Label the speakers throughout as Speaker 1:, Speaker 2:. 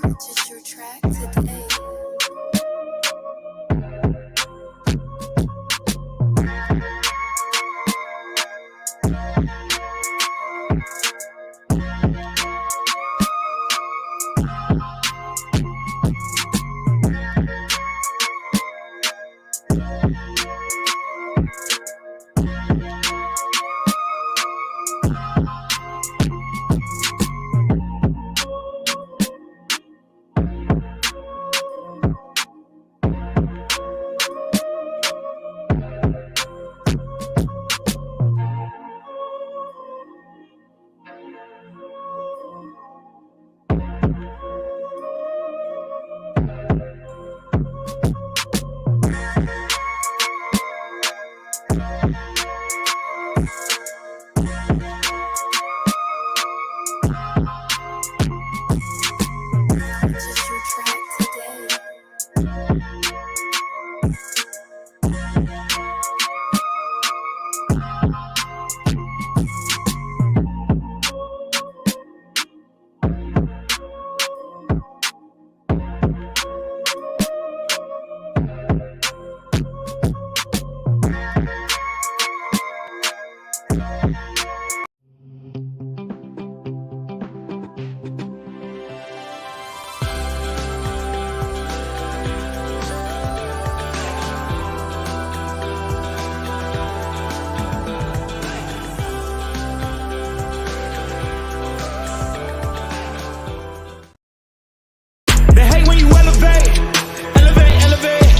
Speaker 1: Purchase your track today. Purchase your track today.
Speaker 2: They hate when you elevate, elevate, elevate.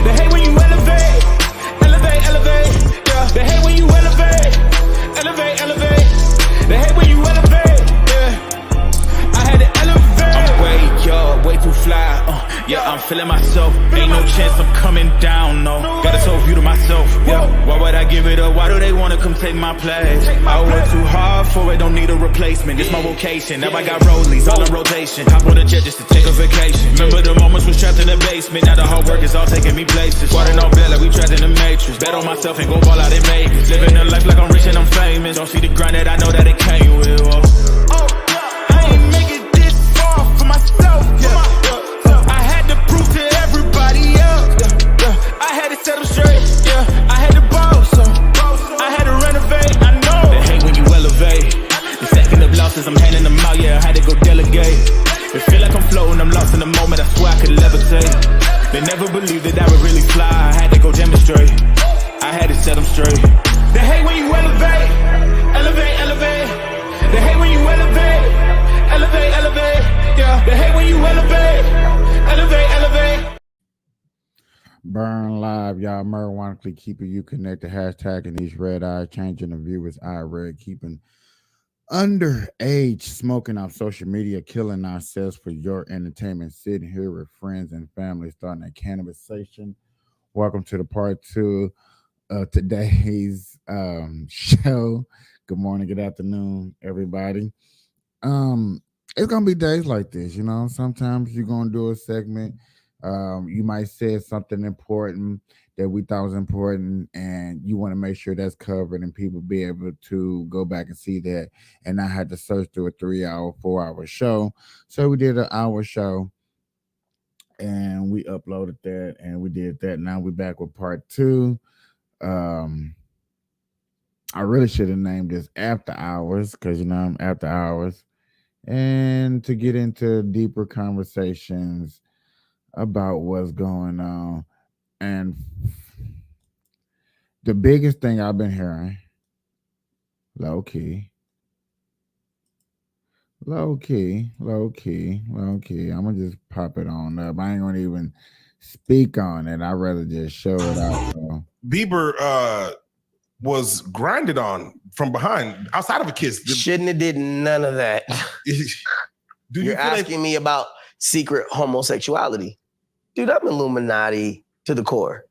Speaker 2: They hate when you elevate, elevate, elevate. Yeah. They hate when you elevate, elevate, elevate. They hate when you elevate. Yeah. I had to elevate. I'm way up, way too fly. Yeah, I'm feeling myself. Ain't no chance I'm coming down. No, got a soul view to myself. Yeah. Why would I give it up? Why do they wanna come take my place? I work too hard for it, don't need a replacement. This my vocation. Now I got rollies all in rotation. Hop on a jet just to take a vacation. Remember the moments was trapped in the basement. Now the hard work is all taking me places. Water no bed like we trapped in the matrix. Bet on myself and go ball out in Vegas. Living a life like I'm rich and I'm famous. Don't see the grind that I know that it came with. Oh, I ain't make it this far for myself. I had to prove to everybody else. I had to set them straight. I had to boss. I had to renovate. I know they hate when you elevate. The second of losses, I'm handing them out. Yeah, I had to go delegate. It feel like I'm floating, I'm lost in the moment. I swear I could levitate. They never believed that I would really fly. I had to go demonstrate. I had to set them straight. They hate when you elevate, elevate, elevate. They hate when you elevate, elevate, elevate. Yeah, they hate when you elevate, elevate, elevate.
Speaker 3: Burn live, y'all. Marijuanically keeping you connected. Hashtagging these red eyes, changing the viewers' eye red, keeping underage smoking on social media, killing ourselves for your entertainment. Sitting here with friends and family, starting a conversation. Welcome to the part two of today's show. Good morning, good afternoon, everybody. It's gonna be days like this, you know. Sometimes you're gonna do a segment. You might say something important that we thought was important, and you want to make sure that's covered and people be able to go back and see that and not have to search through a 3 hour, 4 hour show. So we did an hour show and we uploaded that and we did that. Now we're back with part two. Um, I really should have named this After Hours because you know I'm after hours, and to get into deeper conversations about what's going on. And The biggest thing I've been hearing, low key, low key. I'm gonna just pop it on up. I ain't gonna even speak on it. I'd rather just show it out. Though.
Speaker 4: Bieber was grinded on from behind, outside of a kiss.
Speaker 5: Shouldn't have did none of that.
Speaker 4: Do you
Speaker 5: You're
Speaker 4: feel like
Speaker 5: asking me about secret homosexuality. Dude, I'm Illuminati to the core.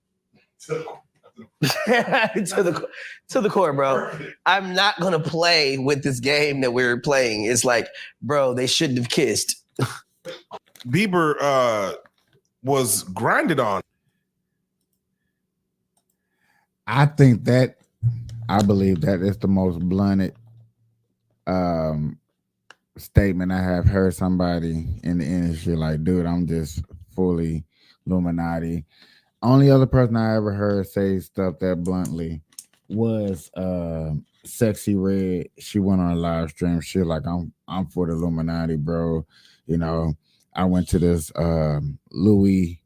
Speaker 5: to the core, bro. I'm not gonna play with this game that we're playing. It's like, bro, they shouldn't have kissed.
Speaker 4: Bieber was grinded on?
Speaker 3: I think that I believe that is the most blunted statement I have heard somebody in the industry like, dude, I'm just fully Illuminati. Only other person I ever heard say stuff that bluntly was Sexy Red. She went on a live stream. She like, I'm for the Illuminati, bro. You know, I went to this Louis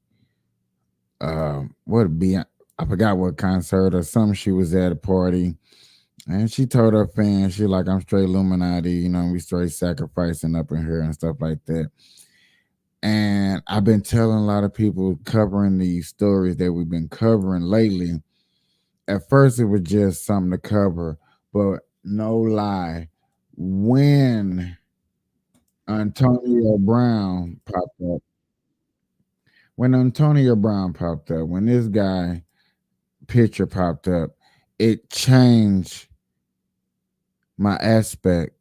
Speaker 3: what be I forgot what concert or something she was at a party. And she told her fans, she like, I'm straight Illuminati, you know, we straight sacrificing up in here and stuff like that. And I've been telling a lot of people covering these stories that we've been covering lately. At first, it was just something to cover, but no lie, when Antonio Brown popped up, when this guy picture popped up, it changed my aspect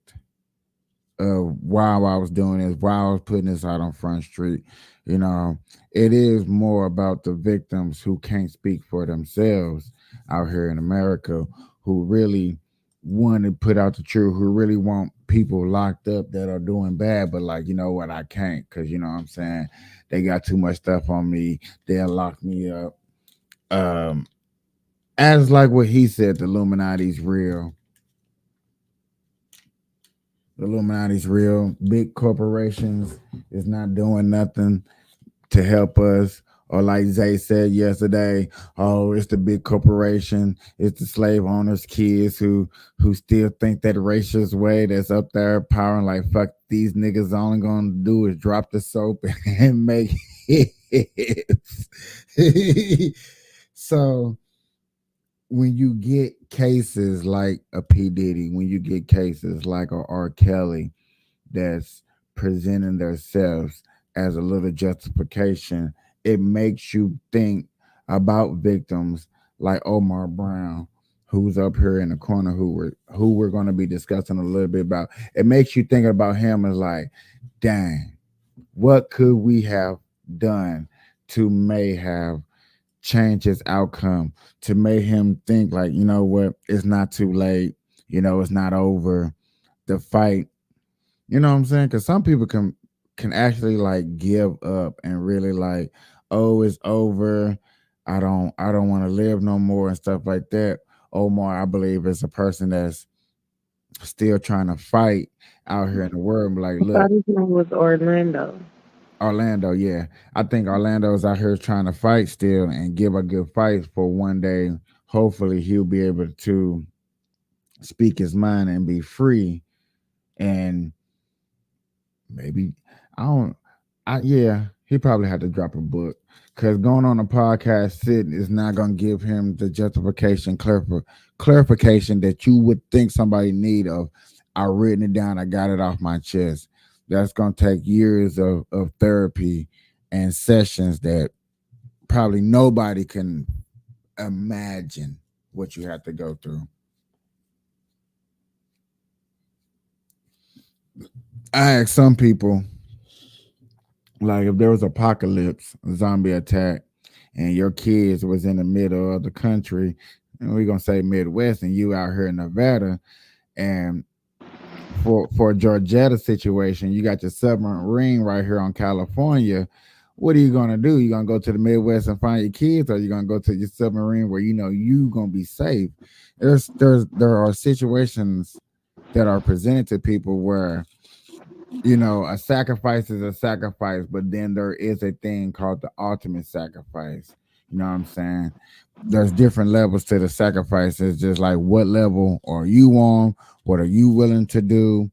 Speaker 3: of why I was doing this, why I was putting this out on Front Street. You know, it is more about the victims who can't speak for themselves out here in America, who really want to put out the truth, who really want people locked up that are doing bad, but like, you know what, I can't, because you know what I'm saying, they got too much stuff on me, they'll lock me up. As like what he said, the Illuminati's real. The Illuminati's real. Big corporations is not doing nothing to help us. Or like Zay said yesterday, oh, it's the big corporation, it's the slave owners' kids who still think that racist way that's up there powering like fuck these niggas only gonna do is drop the soap and make hits. So when you get cases like a P. Diddy, when you get cases like a R. Kelly that's presenting themselves as a little justification, it makes you think about victims like Omar Brown, who's up here in the corner, who we're going to be discussing a little bit about. It makes you think about him as like, dang, what could we have done to may have change his outcome, to make him think like, you know what, it's not too late, you know, it's not over the fight, you know what I'm saying? Because some people can actually like give up and really like, oh, it's over, I don't want to live no more and stuff like that. Omar, I believe, is a person that's still trying to fight out here in the world. Like,
Speaker 6: I
Speaker 3: look,
Speaker 6: thought his name was Orlando.
Speaker 3: Orlando, yeah. I think Orlando's out here trying to fight still and give a good fight for one day. Hopefully, he'll be able to speak his mind and be free. And maybe, I don't, yeah, he probably had to drop a book because going on a podcast sitting is not going to give him the justification, clarification that you would think somebody need of. I written it down, I got it off my chest. That's going to take years of therapy and sessions that probably nobody can imagine what you have to go through. I asked some people, like, if there was apocalypse, a zombie attack, and your kids was in the middle of the country, and we're going to say Midwest, and you out here in Nevada, and for Georgetta situation, you got your submarine right here on California. What are you gonna do? You gonna go to the Midwest and find your kids, or you gonna go to your submarine where you know you gonna be safe? There are situations that are presented to people where, you know, a sacrifice is a sacrifice, but then there is a thing called the ultimate sacrifice. You know what I'm saying? There's different levels to the sacrifice. It's just like what level are you on? What are you willing to do?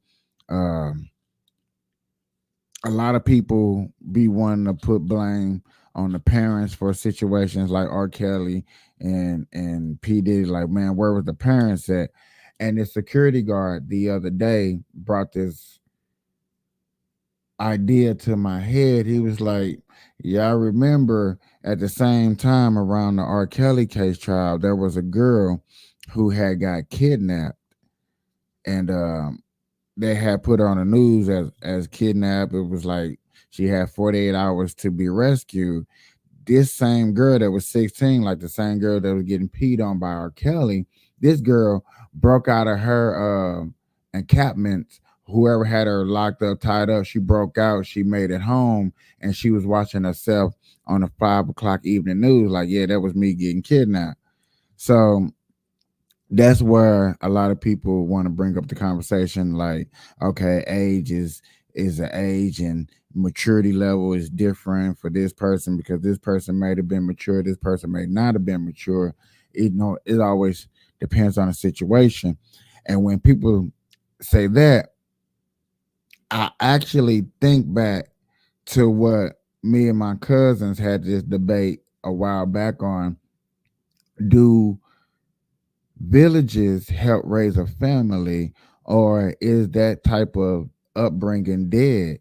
Speaker 3: Um, a lot of people be wanting to put blame on the parents for situations like R. Kelly and P. Diddy. Like, man, where was the parents at? And the security guard the other day brought this idea to my head. He was like, yeah, I remember at the same time around the R. Kelly case trial, there was a girl who had got kidnapped, and they had put her on the news as kidnapped. It was like she had 48 hours to be rescued. This same girl that was 16, like the same girl that was getting peed on by R. Kelly, this girl broke out of her encampment. Whoever had her locked up, tied up, she broke out. She made it home, and she was watching herself on the 5 o'clock evening news. Like, yeah, that was me getting kidnapped. So that's where a lot of people want to bring up the conversation. Like, okay, age is an age, and maturity level is different for this person because this person may have been mature, this person may not have been mature. It always depends on the situation. And when people say that, I actually think back to what me and my cousins had this debate a while back on. Do villages help raise a family, or is that type of upbringing dead?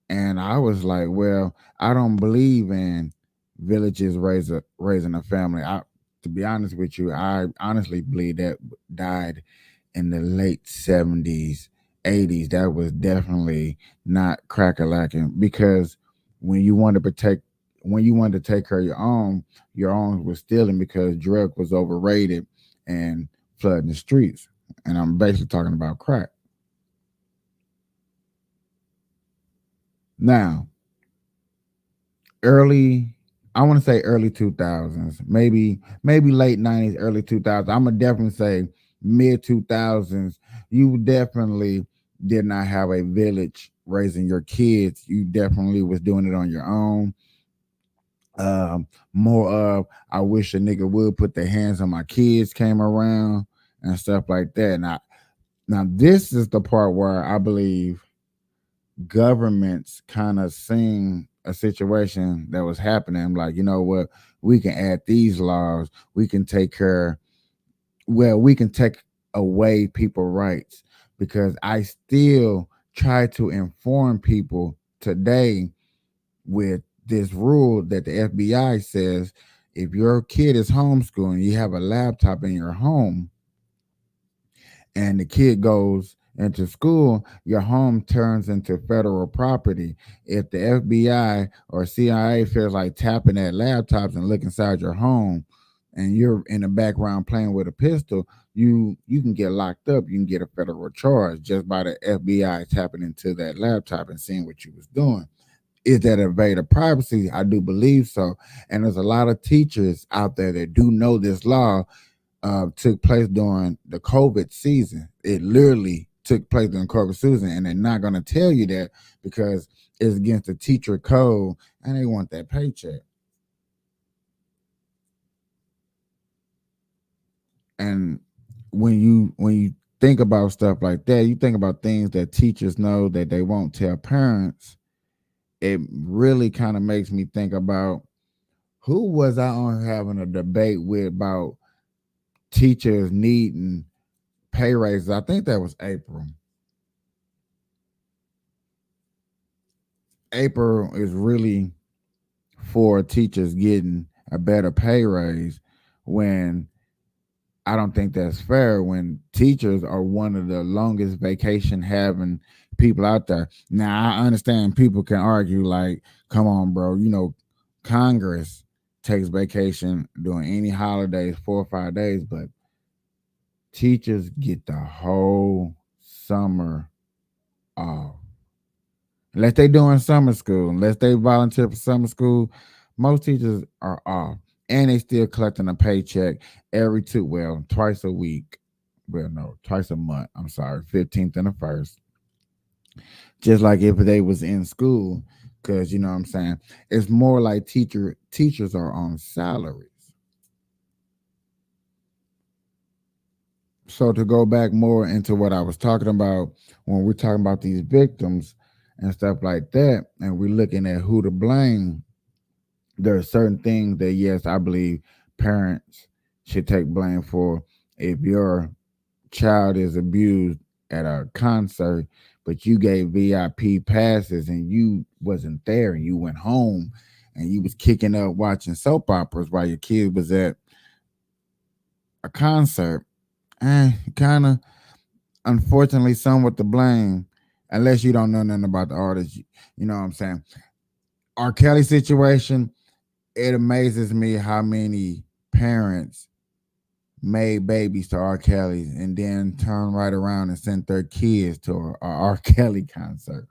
Speaker 3: And I was like, well, I don't believe in villages raising a family. To be honest with you, I honestly believe that died in the late 70s, 80s. That was definitely not crack-a-lacking, because when you want to protect, when you wanted to take care of your own was stealing because drug was overrated and flooding the streets. And I'm basically talking about crack. Now, early, I want to say early 2000s, maybe late 90s, early 2000s. I'm gonna definitely say mid 2000s. You definitely did not have a village raising your kids. You definitely was doing it on your own. More of, I wish a nigga would put their hands on my kids came around and stuff like that. Now this is the part where I believe governments kind of seen a situation that was happening. I'm like, you know what? We can add these laws. We can take care. Well, we can take away people rights, because I still try to inform people today with this rule that the FBI says if your kid is homeschooling, you have a laptop in your home, and the kid goes into school, your home turns into federal property. If the FBI or CIA feels like tapping at laptops and look inside your home, and you're in the background playing with a pistol, you can get locked up. You can get a federal charge just by the FBI tapping into that laptop and seeing what you was doing. Is that invade of privacy? I do believe so. And there's a lot of teachers out there that do know this law took place during the COVID season. It literally took place during COVID season, and they're not going to tell you that because it's against the teacher code, and they want that paycheck. And when you think about stuff like that, you think about things that teachers know that they won't tell parents. It really kind of makes me think about, who was I on having a debate with about teachers needing pay raises? I think that was April. April is really for teachers getting a better pay raise, when I don't think that's fair, when teachers are one of the longest vacation having people out there. Now, I understand people can argue, like, come on, bro, Congress takes vacation during any holidays, 4 or 5 days, but teachers get the whole summer off. Unless they doing summer school, unless they volunteer for summer school, most teachers are off. And they still collecting a paycheck twice a week. Well, no, twice a month. I'm sorry, 15th and the 1st. Just like if they was in school, because you know what I'm saying, it's more like teachers are on salaries. So to go back more into what I was talking about when we're talking about these victims and stuff like that, and we're looking at who to blame, there are certain things that yes, I believe parents should take blame for. If your child is abused at a concert, but you gave VIP passes and you wasn't there and you went home and you was kicking up watching soap operas while your kid was at a concert, kind of unfortunately somewhat to blame unless you don't know nothing about the artist. You know what I'm saying? R. Kelly situation, it amazes me how many parents made babies to R. Kelly and then turn right around and sent their kids to a R. Kelly concert.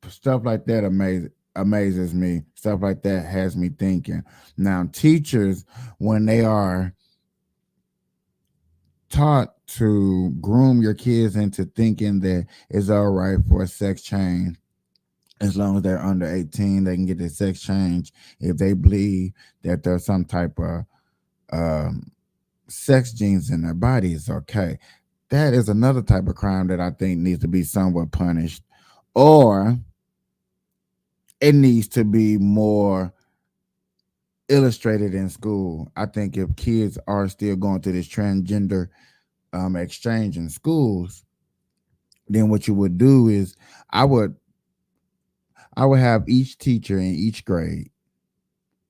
Speaker 3: Stuff like that amazes me. Stuff like that has me thinking. Now, teachers, when they are taught to groom your kids into thinking that it's all right for a sex change, as long as they're under 18, they can get their sex change if they believe that there's some type of um, sex genes in their body is okay. That is another type of crime that I think needs to be somewhat punished, or it needs to be more illustrated in school. I think if kids are still going through this transgender exchange in schools, then what you would do is I would I would have each teacher in each grade.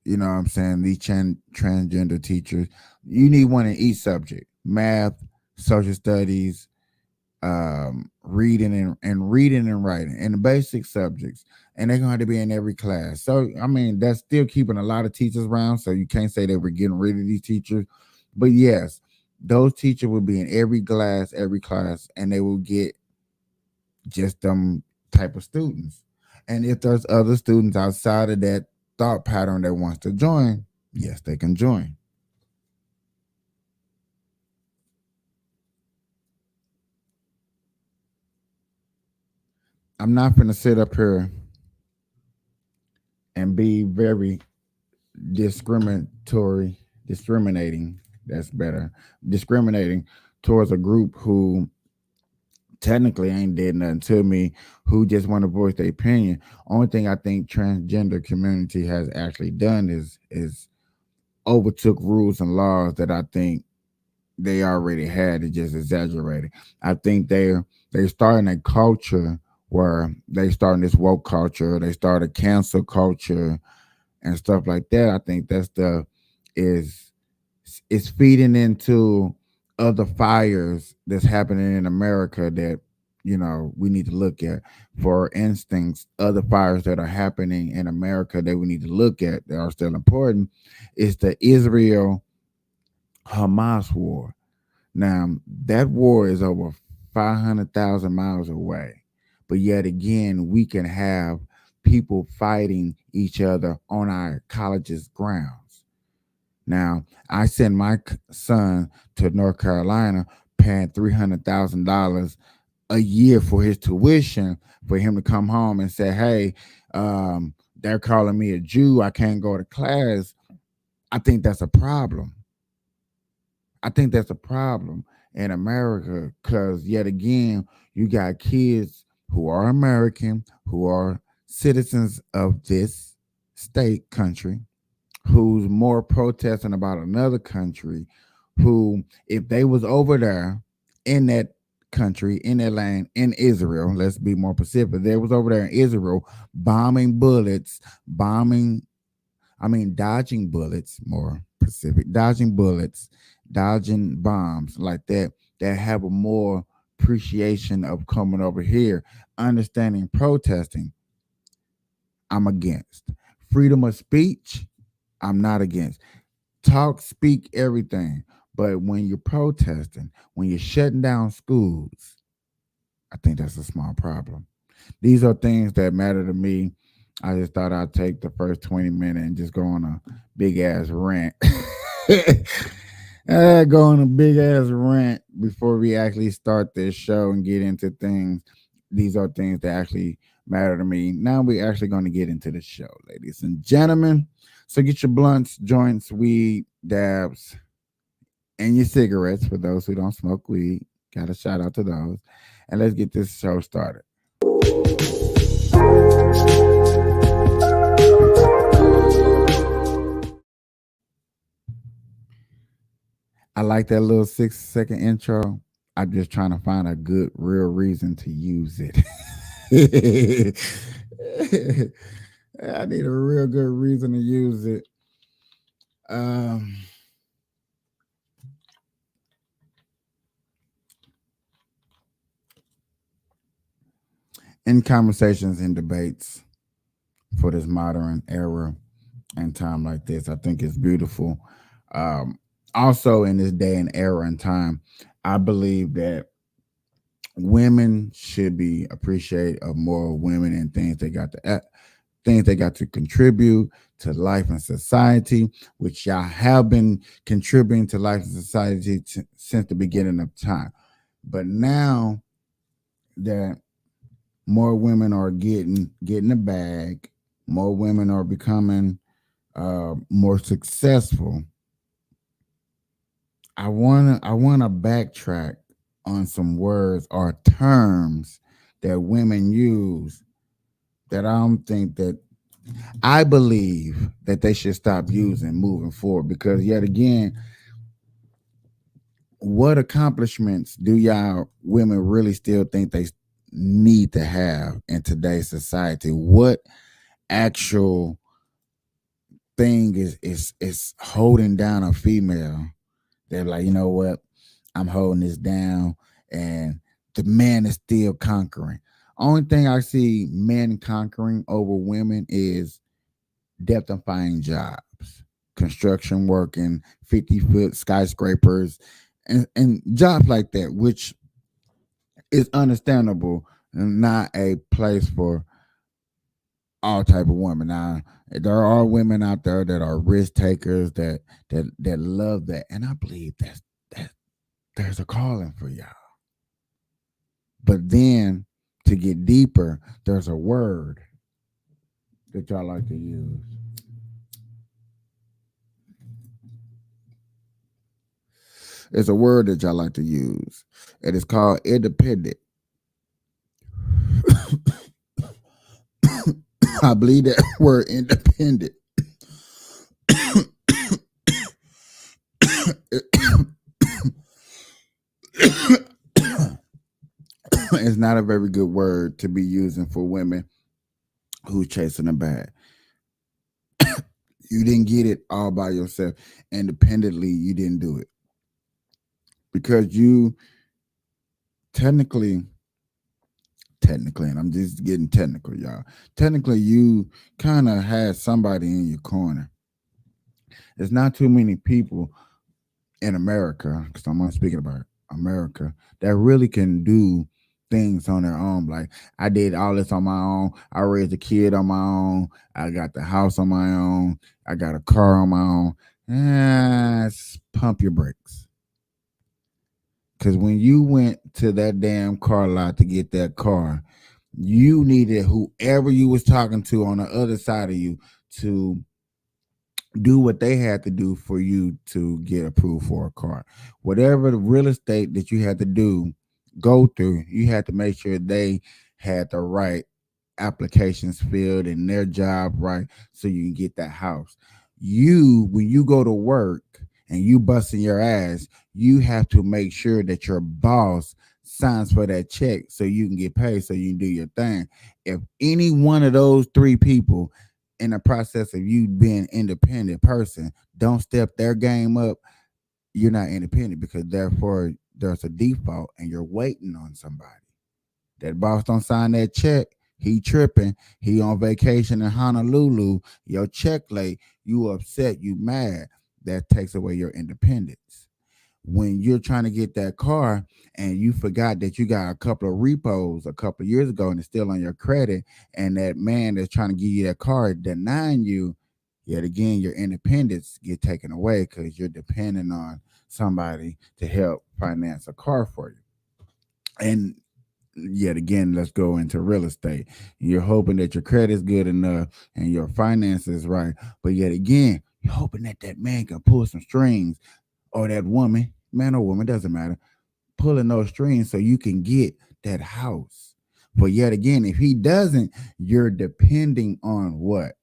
Speaker 3: You know what I'm saying? These transgender teachers, you need one in each subject: math, social studies, reading and reading and writing, and the basic subjects. And they're going to be in every class. So I mean, that's still keeping a lot of teachers around. So you can't say they were getting rid of these teachers. But yes, those teachers will be in every class, and they will get just them type of students. And if there's other students outside of that thought pattern that wants to join, yes, they can join. I'm not going to sit up here and be very discriminating. That's better. Discriminating towards a group who technically ain't did nothing to me, who just want to voice their opinion. Only thing I think transgender community has actually done is overtook rules and laws that I think they already had. It just exaggerated. I think they're starting a culture where they starting this woke culture, they started cancel culture and stuff like that. I think that stuff is is feeding into other fires that's happening in America that we need to look at. For instance, other fires that are happening in America that we need to look at that are still important is the Israel Hamas war. Now, that war is over 500,000 miles away. But yet again, we can have people fighting each other on our college's grounds. Now, I sent my son to North Carolina paying $300,000 a year for his tuition for him to come home and say, hey, they're calling me a Jew. I can't go to class. I think that's a problem. I think that's a problem in America because, yet again, you got kids who are American, who are citizens of this state country, who's more protesting about another country, who, if they was over there in that country, in that land, in Israel, let's be more specific, they was over there in Israel bombing bullets, dodging bullets, more specific, dodging bullets, dodging bombs like that, that have a more appreciation of coming over here, understanding protesting. I'm against freedom of speech. I'm not against talk, speak, everything. But when you're protesting, when you're shutting down schools, I think that's a small problem. These are things that matter to me. I just thought I'd take the first 20 minutes and just go on a big ass rant. Go on a big ass rant before we actually start this show and get into things. These are things that actually matter to me. Now we're actually going to get into the show, ladies and gentlemen. So get your blunts, joints, weed, dabs, and your cigarettes for those who don't smoke weed. Got a shout out to those. And let's get this show started. I like that little 6-second intro. I'm just trying to find a good, real reason to use it. I need a real good reason to use it. In conversations and debates for this modern era and time like this, I think it's beautiful. Also, in this day and era and time, I believe that women should be appreciated of more women and things they got to contribute to life and society, which y'all have been contributing to life and society since the beginning of time. But now that more women are getting the bag, more women are becoming more successful. I wanna backtrack on some words or terms that women use that I believe that they should stop using moving forward, because yet again, what accomplishments do y'all women really still think they need to have in today's society? What actual thing is holding down a female? They're like, you know what? I'm holding this down, and the man is still conquering. Only thing I see men conquering over women is depthifying jobs, construction working, 50-foot skyscrapers, and jobs like that, which is understandable and not a place for all type of women. Now, there are women out there that are risk takers that love that, and I believe that there's a calling for y'all. But then to get deeper, there's a word that y'all like to use. It's a word that y'all like to use. It is called independent. I believe that word independent is not a very good word to be using for women who's chasing a bag. You didn't get it all by yourself. Independently, you didn't do it. Because you technically, and I'm just getting technical, y'all. Technically, you kind of had somebody in your corner. There's not too many people in America, because I'm not speaking about America, that really can do things on their own. Like, I did all this on my own. I raised a kid on my own. I got the house on my own. I got a car on my own. Pump your brakes. Because when you went to that damn car lot to get that car, you needed whoever you was talking to on the other side of you to do what they had to do for you to get approved for a car. Whatever the real estate that you had to go through, you had to make sure they had the right applications filled and their job right so you can get that house. When you go to work and you busting your ass, you have to make sure that your boss signs for that check so you can get paid, so you can do your thing. If any one of those three people in the process of you being independent person don't step their game up, you're not independent, because therefore there's a default and you're waiting on somebody. That boss don't sign that check, he tripping, he on vacation in Honolulu, your check late, you upset, you mad. That takes away your independence. When you're trying to get that car and you forgot that you got a couple of repos a couple of years ago and it's still on your credit, and that man that's trying to give you that car denying you, yet again, your independence get taken away because you're depending on somebody to help finance a car for you. And yet again, let's go into real estate. You're hoping that your credit is good enough and your finances right, but yet again, you're hoping that man can pull some strings or that woman, man or woman, doesn't matter, pulling those strings so you can get that house. But yet again, if he doesn't, you're depending on what?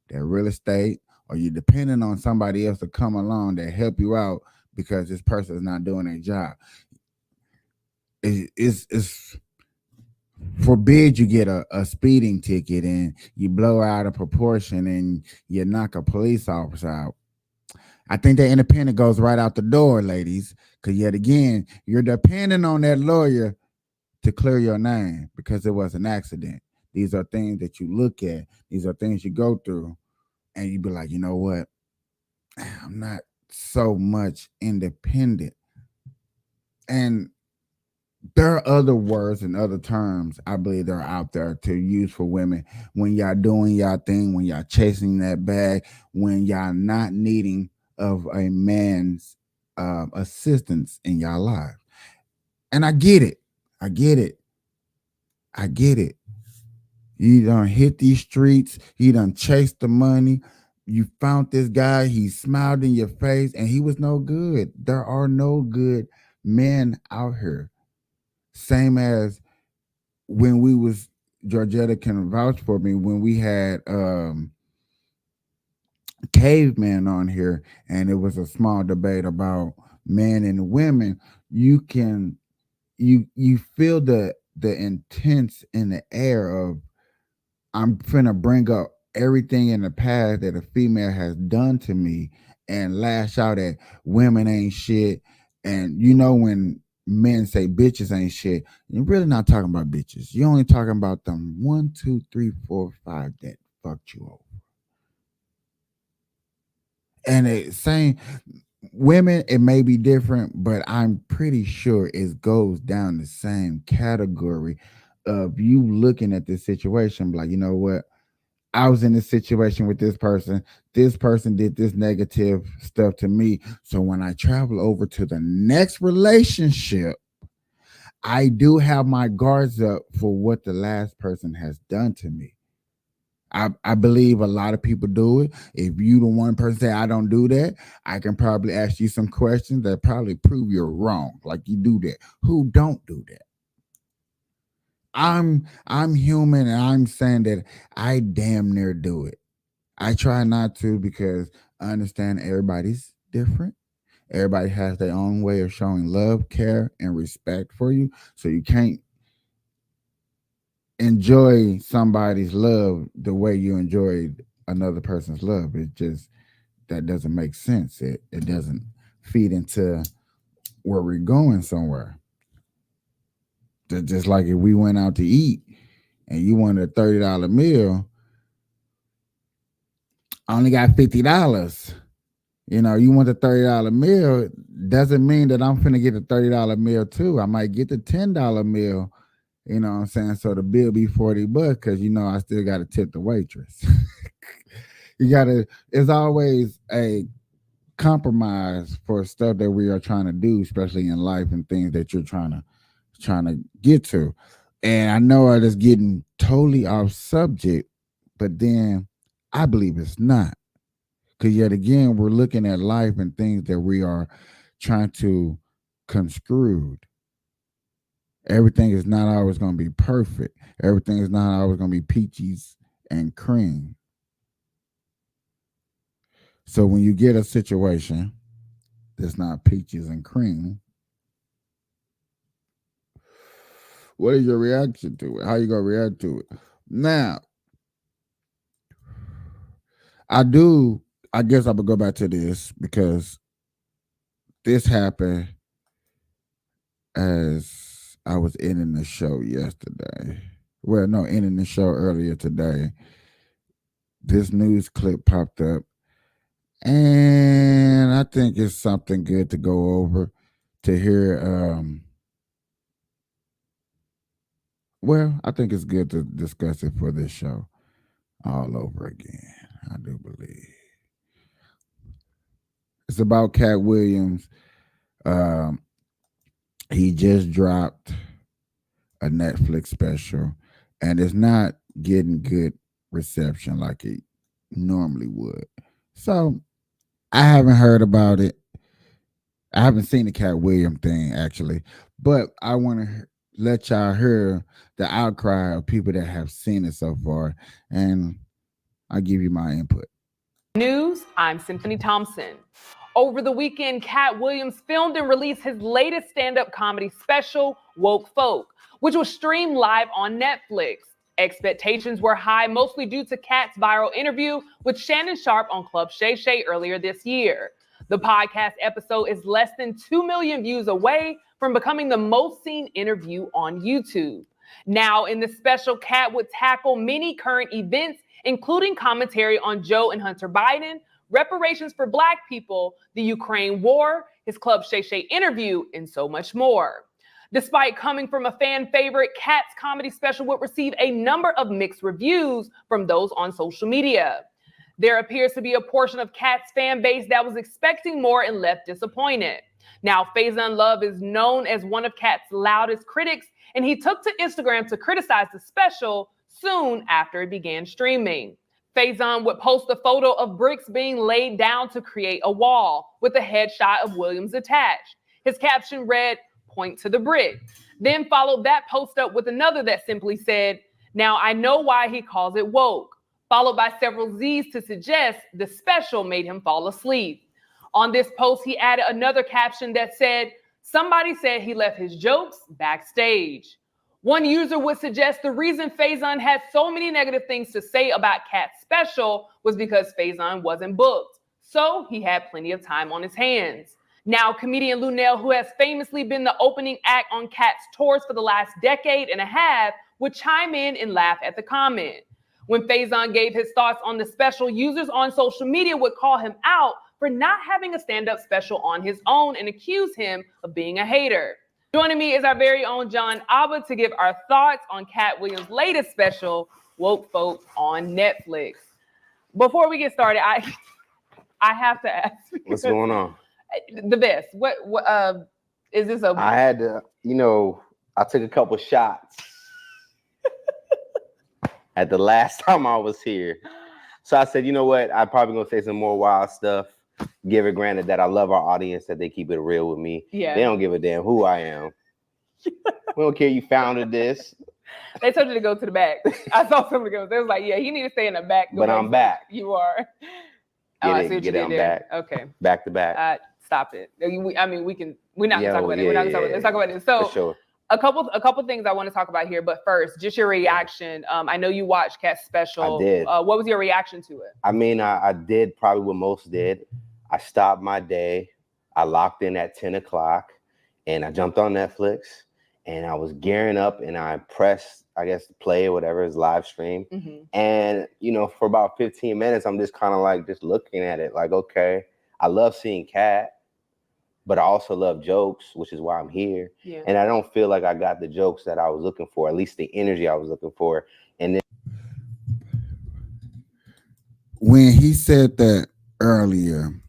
Speaker 3: That real estate, or you're depending on somebody else to come along that help you out because this person is not doing their job. It's forbid you get a speeding ticket and you blow out of proportion and you knock a police officer out. I think that independent goes right out the door, ladies, because yet again, you're depending on that lawyer to clear your name because it was an accident. These are things that you look at. These are things you go through, and you be like, you know what? I'm not so much independent. And there are other words and other terms I believe that are out there to use for women when y'all doing y'all thing, when y'all chasing that bag, when y'all not needing of a man's assistance in y'all life. And I get it. I get it. I get it. You done hit these streets. You done chased the money. You found this guy. He smiled in your face and he was no good. There are no good men out here. Same as when we was, Georgetta can vouch for me, when we had Caveman on here and it was a small debate about men and women, you can you feel the intense in the air of, I'm finna bring up everything in the past that a female has done to me and lash out at women ain't shit. And you know, when men say bitches ain't shit, you're really not talking about bitches. You're only talking about them 1, 2, 3, 4, 5 that fucked you over. And it's saying women, it may be different, but I'm pretty sure it goes down the same category of you looking at this situation like, you know what? I was in this situation with this person. This person did this negative stuff to me. So when I travel over to the next relationship, I do have my guards up for what the last person has done to me. I believe a lot of people do it. If you the one person say I don't do that, I can probably ask you some questions that probably prove you're wrong. Like, you do that. Who don't do that? I'm human, and I'm saying that I damn near do it. I try not to because I understand everybody's different. Everybody has their own way of showing love, care, and respect for you. So you can't enjoy somebody's love the way you enjoyed another person's love. It just, that doesn't make sense. It doesn't feed into where we're going somewhere. Just like if we went out to eat and you wanted a $30 meal, I only got $50. You know, you want the $30 meal, doesn't mean that I'm finna get the $30 meal too. I might get the $10 meal, you know what I'm saying? So the bill be $40 because, you know, I still got to tip the waitress. It's always a compromise for stuff that we are trying to do, especially in life and things that you're trying to get to. And I know I just getting totally off subject, but then I believe it's not. Because yet again, we're looking at life and things that we are trying to construe. Everything is not always going to be perfect. Everything is not always going to be peaches and cream. So when you get a situation that's not peaches and cream, what is your reaction to it? How you going to react to it? Now, I guess I would go back to this because this happened as I was ending the show yesterday. Well, no, ending the show earlier today. This news clip popped up, and I think it's something good to go over to hear. Well, I think it's good to discuss it for this show all over again. I do believe it's about Cat Williams. He just dropped a Netflix special, and it's not getting good reception like it normally would. So I haven't heard about it. I haven't seen the Cat Williams thing actually, but I want to let y'all hear the outcry of people that have seen it so far, and I'll give you my input.
Speaker 7: News, I'm Symphony Thompson. Over the weekend, Cat Williams filmed and released his latest stand-up comedy special, Woke Folk, which was streamed live on Netflix. Expectations were high, mostly due to Cat's viral interview with Shannon Sharpe on Club Shay Shay earlier this year. The podcast episode is less than 2 million views away from becoming the most seen interview on YouTube. Now, in the special, Cat would tackle many current events, including commentary on Joe and Hunter Biden, reparations for Black people, the Ukraine war, his Club Shay Shay interview, and so much more. Despite coming from a fan favorite, Cat's comedy special would receive a number of mixed reviews from those on social media. There appears to be a portion of Cat's fan base that was expecting more and left disappointed. Now, Faison Love is known as one of Cat's loudest critics, and he took to Instagram to criticize the special soon after it began streaming. Faison would post a photo of bricks being laid down to create a wall with a headshot of Williams attached. His caption read, "Point to the brick." Then followed that post up with another that simply said, "Now I know why he calls it woke," followed by several Z's to suggest the special made him fall asleep. On this post, he added another caption that said, "Somebody said he left his jokes backstage." One user would suggest the reason Faison had so many negative things to say about Cat's special was because Faison wasn't booked, so he had plenty of time on his hands. Now, comedian Lunel, who has famously been the opening act on Cat's tours for the last decade and a half, would chime in and laugh at the comment. When Faison gave his thoughts on the special, users on social media would call him out for not having a stand-up special on his own and accuse him of being a hater. Joining me is our very own John Abba to give our thoughts on Cat Williams' latest special, Woke Folk, on Netflix. Before we get started, I have to ask.
Speaker 8: What's going on?
Speaker 7: The best. What is this?
Speaker 8: I had to, I took a couple shots at the last time I was here. So I said, you know what? I'm probably gonna say some more wild stuff. Give it granted that I love our audience, that they keep it real with me.
Speaker 7: Yeah.
Speaker 8: They don't give a damn who I am. We don't care you founded this.
Speaker 7: They told you to go to the back. I saw somebody go. They was like, "Yeah, he need to stay in the back."
Speaker 8: But I'm back.
Speaker 7: You are.
Speaker 8: Get
Speaker 7: I
Speaker 8: it,
Speaker 7: see what
Speaker 8: get
Speaker 7: you
Speaker 8: it,
Speaker 7: did
Speaker 8: I'm
Speaker 7: there.
Speaker 8: back.
Speaker 7: Okay.
Speaker 8: Back to back.
Speaker 7: Stop it. We're not gonna
Speaker 8: Yeah,
Speaker 7: talk about it.
Speaker 8: yeah,
Speaker 7: We're not gonna talk about
Speaker 8: yeah.
Speaker 7: it. Let's talk about it. So
Speaker 8: For sure.
Speaker 7: a couple things I want to talk about here, but first, just your reaction. I know you watched Cat's special.
Speaker 8: I did.
Speaker 7: What was your reaction to it?
Speaker 8: I mean, I did probably what most did. I stopped my day. I locked in at 10 o'clock and I jumped on Netflix and I was gearing up and I pressed, I guess, play or whatever, his live stream.
Speaker 7: Mm-hmm.
Speaker 8: And, for about 15 minutes, I'm just kind of like just looking at it like, okay, I love seeing Cat, but I also love jokes, which is why I'm here.
Speaker 7: Yeah.
Speaker 8: And I don't feel like I got the jokes that I was looking for, at least the energy I was looking for. And then
Speaker 3: When he said that earlier,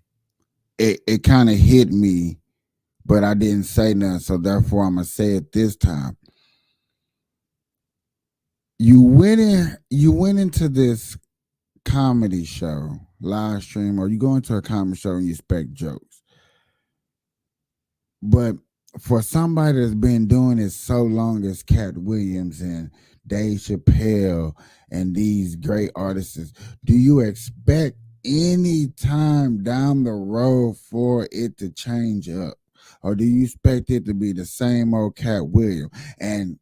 Speaker 3: it kind of hit me, but I didn't say nothing, so therefore I'm gonna say it this time. You went into this comedy show, live stream, or you go into a comedy show and you expect jokes. But for somebody that's been doing it so long as Cat Williams and Dave Chappelle and these great artists, do you expect any time down the road for it to change up? Or do you expect it to be the same old Cat Williams? And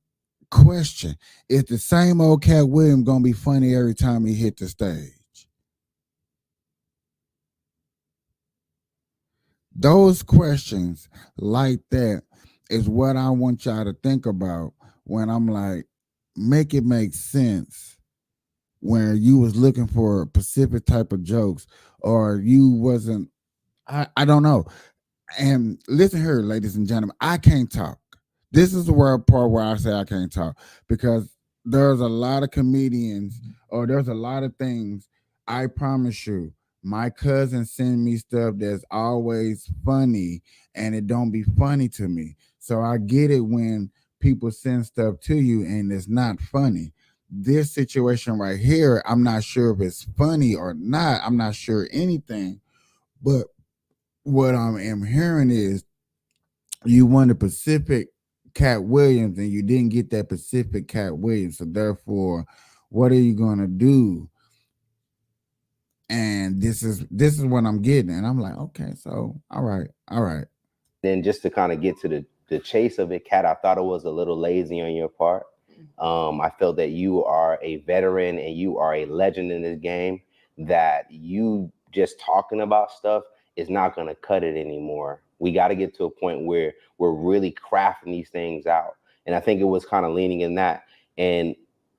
Speaker 3: question, is the same old Cat Williams gonna be funny every time he hit the stage? Those questions like that is what I want y'all to think about when I'm like, make it make sense when you was looking for a specific type of jokes or you wasn't, I don't know. And listen here, ladies and gentlemen, I can't talk. This is the part where I say I can't talk because there's a lot of comedians or there's a lot of things, I promise you, my cousins send me stuff that's always funny and it don't be funny to me. So I get it when people send stuff to you and it's not funny. This situation right here, I'm not sure if it's funny or not. I'm not sure anything. But what I am hearing is you wanted Pacific Cat Williams and you didn't get that Pacific Cat Williams. So therefore, what are you gonna do? And this is what I'm getting. And I'm like, okay, so all right.
Speaker 8: Then just to kind of get to the chase of it, Kat, I thought it was a little lazy on your part. I felt that you are a veteran and you are a legend in this game, that you just talking about stuff is not going to cut it anymore. We got to get to a point where we're really crafting these things out. And I think it was kind of leaning in that. And,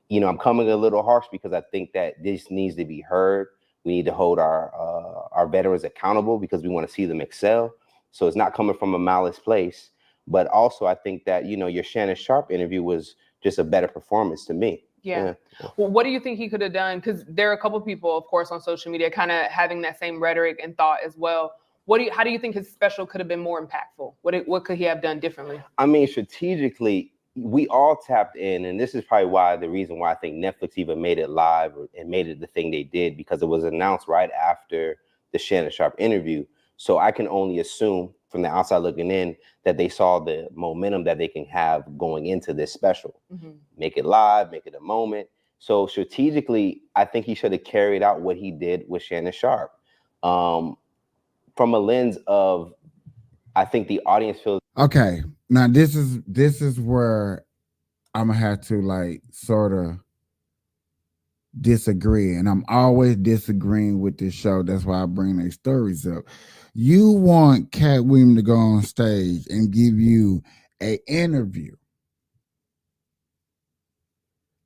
Speaker 8: you know, I'm coming a little harsh because I think that this needs to be heard. We need to hold our veterans accountable because we want to see them excel. So it's not coming from a malice place. But also, I think that, you know, your Shannon Sharpe interview was just a better performance to me.
Speaker 7: Yeah. Well, what do you think he could have done? Because there are a couple of people, of course, on social media kind of having that same rhetoric and thought as well. How do you think his special could have been more impactful? What could he have done differently?
Speaker 8: I mean, strategically, we all tapped in, and this is probably the reason why I think Netflix even made it live and made it the thing they did, because it was announced right after the Shannon Sharpe interview. So I can only assume from the outside looking in that they saw the momentum that they can have going into this special.
Speaker 7: Mm-hmm.
Speaker 8: Make it live, make it a moment. So strategically, I think he should have carried out what he did with Shannon Sharpe. From a lens of, I think the audience feels.
Speaker 3: Okay, now this is where I'm gonna have to like sort of disagree, and I'm always disagreeing with this show. That's why I bring these stories up. You want Cat Williams to go on stage and give you an interview.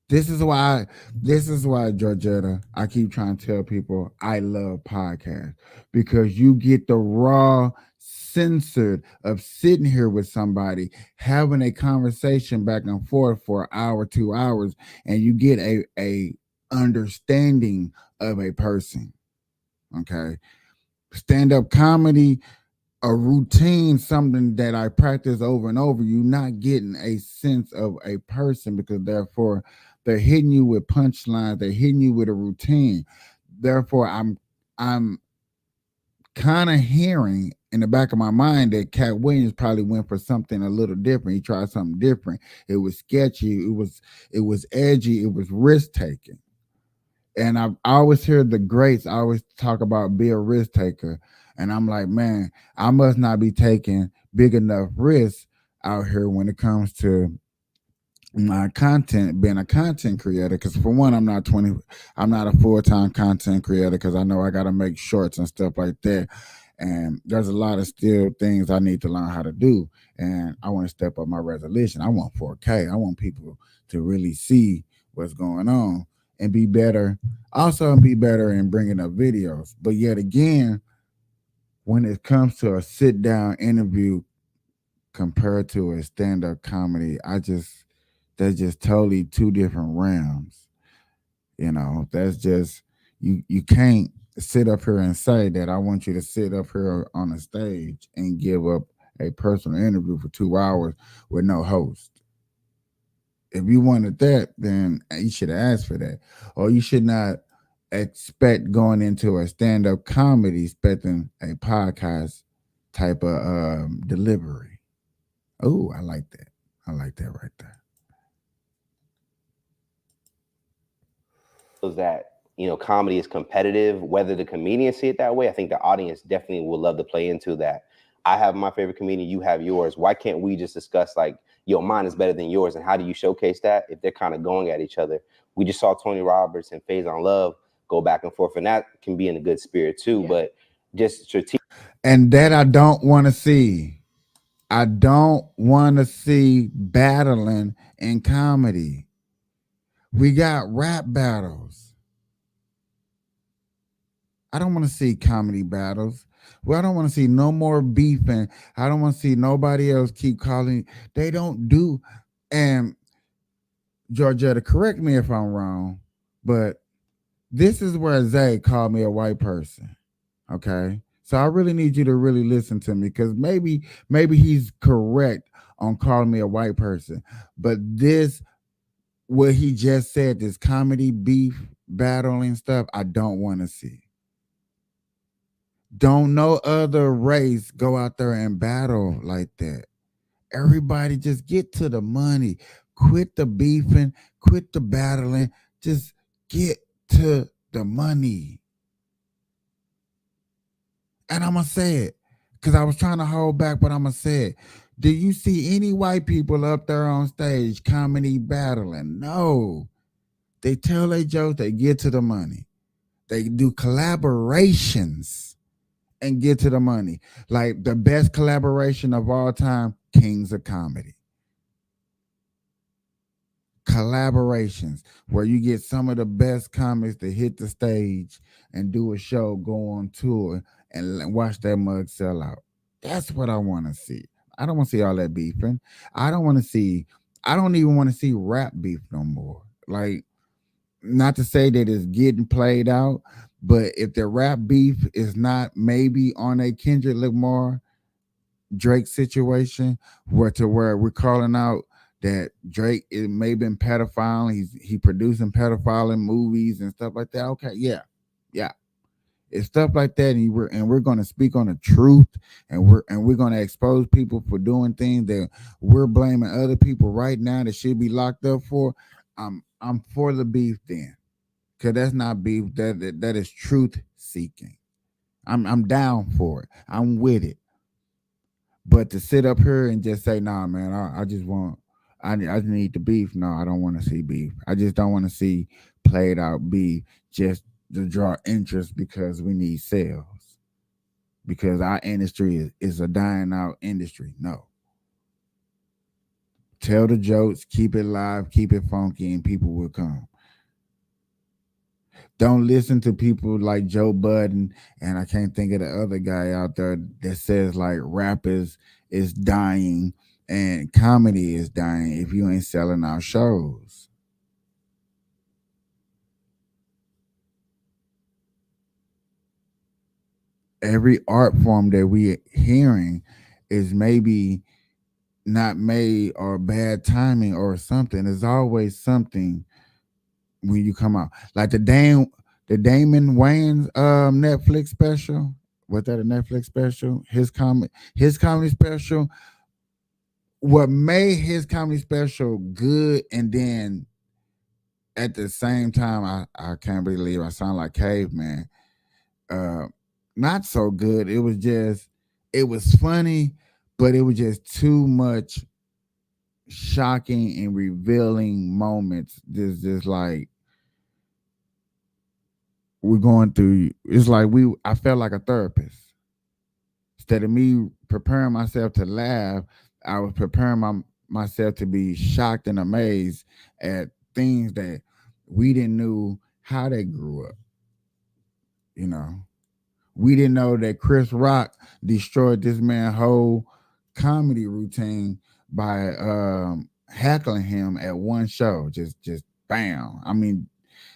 Speaker 3: This is why, Georgetta, I keep trying to tell people I love podcasts, because you get the raw, censored of sitting here with somebody, having a conversation back and forth for an hour, 2 hours, and you get a understanding of a person. Okay. Stand-up comedy, a routine, something that I practice over and over, you're not getting a sense of a person, because therefore they're hitting you with punchlines, they're hitting you with a routine. Therefore, I'm kind of hearing in the back of my mind that Cat Williams probably went for something a little different. He tried something different. It was sketchy, it was edgy, it was risk-taking. And I always hear the greats always talk about be a risk taker. And I'm like, man, I must not be taking big enough risks out here when it comes to my content, being a content creator. Because for one, I'm not a full-time content creator, because I know I got to make shorts and stuff like that. And there's a lot of still things I need to learn how to do. And I want to step up my resolution. I want 4K. I want people to really see what's going on and be better. Also be better in bringing up videos. But yet again, when it comes to a sit-down interview compared to a stand-up comedy, they're just totally two different realms. You know, that's just, you can't sit up here and say that I want you to sit up here on a stage and give up a personal interview for 2 hours with no host. If you wanted that, then you should have asked for that. Or you should not expect going into a stand-up comedy expecting a podcast type of delivery. Oh, I like that. I like that right there.
Speaker 8: That, you know, comedy is competitive. Whether the comedians see it that way, I think the audience definitely would love to play into that. I have my favorite comedian, you have yours. Why can't we just discuss like, yo, mine is better than yours, and how do you showcase that if they're kind of going at each other? We just saw Tony Roberts and Faison Love go back and forth, and that can be in a good spirit too. Yeah. But just strategic.
Speaker 3: And that I don't want to see. I don't want to see battling in comedy. We got rap battles. I don't want to see comedy battles. Well, I don't want to see no more beefing. I don't want to see nobody else keep calling. They don't do. And Georgetta, correct me if I'm wrong, but this is where Zay called me a white person. Okay. So I really need you to really listen to me, because maybe he's correct on calling me a white person. But this, what he just said, this comedy beef battling stuff, I don't want to see. Don't no other race go out there and battle like that. Everybody just get to the money. Quit the beefing, quit the battling. Just get to the money. And I'm going to say it because I was trying to hold back, but I'm going to say it. Do you see any white people up there on stage comedy battling? No. They tell their jokes, they get to the money. They do collaborations and get to the money. Like the best collaboration of all time, Kings of Comedy. Collaborations where you get some of the best comics to hit the stage and do a show, go on tour, and watch that mug sell out. That's what I want to see. I don't want to see all that beefing. I don't even want to see rap beef no more. Like, not to say that it's getting played out, but if the rap beef is not maybe on a Kendrick Lamar Drake situation, where we're calling out that Drake it may have been pedophile, he producing pedophile in movies and stuff like that. Okay, yeah. It's stuff like that, and we're going to speak on the truth, and we're going to expose people for doing things that we're blaming other people right now that should be locked up for. I'm for the beef then, because that's not beef. That is truth seeking. I'm down for it. I'm with it. But to sit up here and just say, "Nah, man, I just need the beef." No, I don't want to see beef. I just don't want to see played out beef just to draw interest because we need sales. Because our industry is a dying out industry. No. Tell the jokes, keep it live, keep it funky, and people will come. Don't listen to people like Joe Budden, and I can't think of the other guy out there that says like rap is dying and comedy is dying if you ain't selling out shows. Every art form that we hearing is maybe not made or bad timing or something. There's always something when you come out. Like the Damon Wayans Netflix special. Was that a Netflix special? His comedy special. What made his comedy special good, and then at the same time, I can't believe I sound like caveman. Not so good. It was funny, but it was just too much shocking and revealing moments. Just like we're going through. It's like I felt like a therapist. Instead of me preparing myself to laugh, I was preparing myself to be shocked and amazed at things that we didn't know how they grew up. You know. We didn't know that Chris Rock destroyed this man's whole comedy routine by heckling him at one show. Just bam. I mean,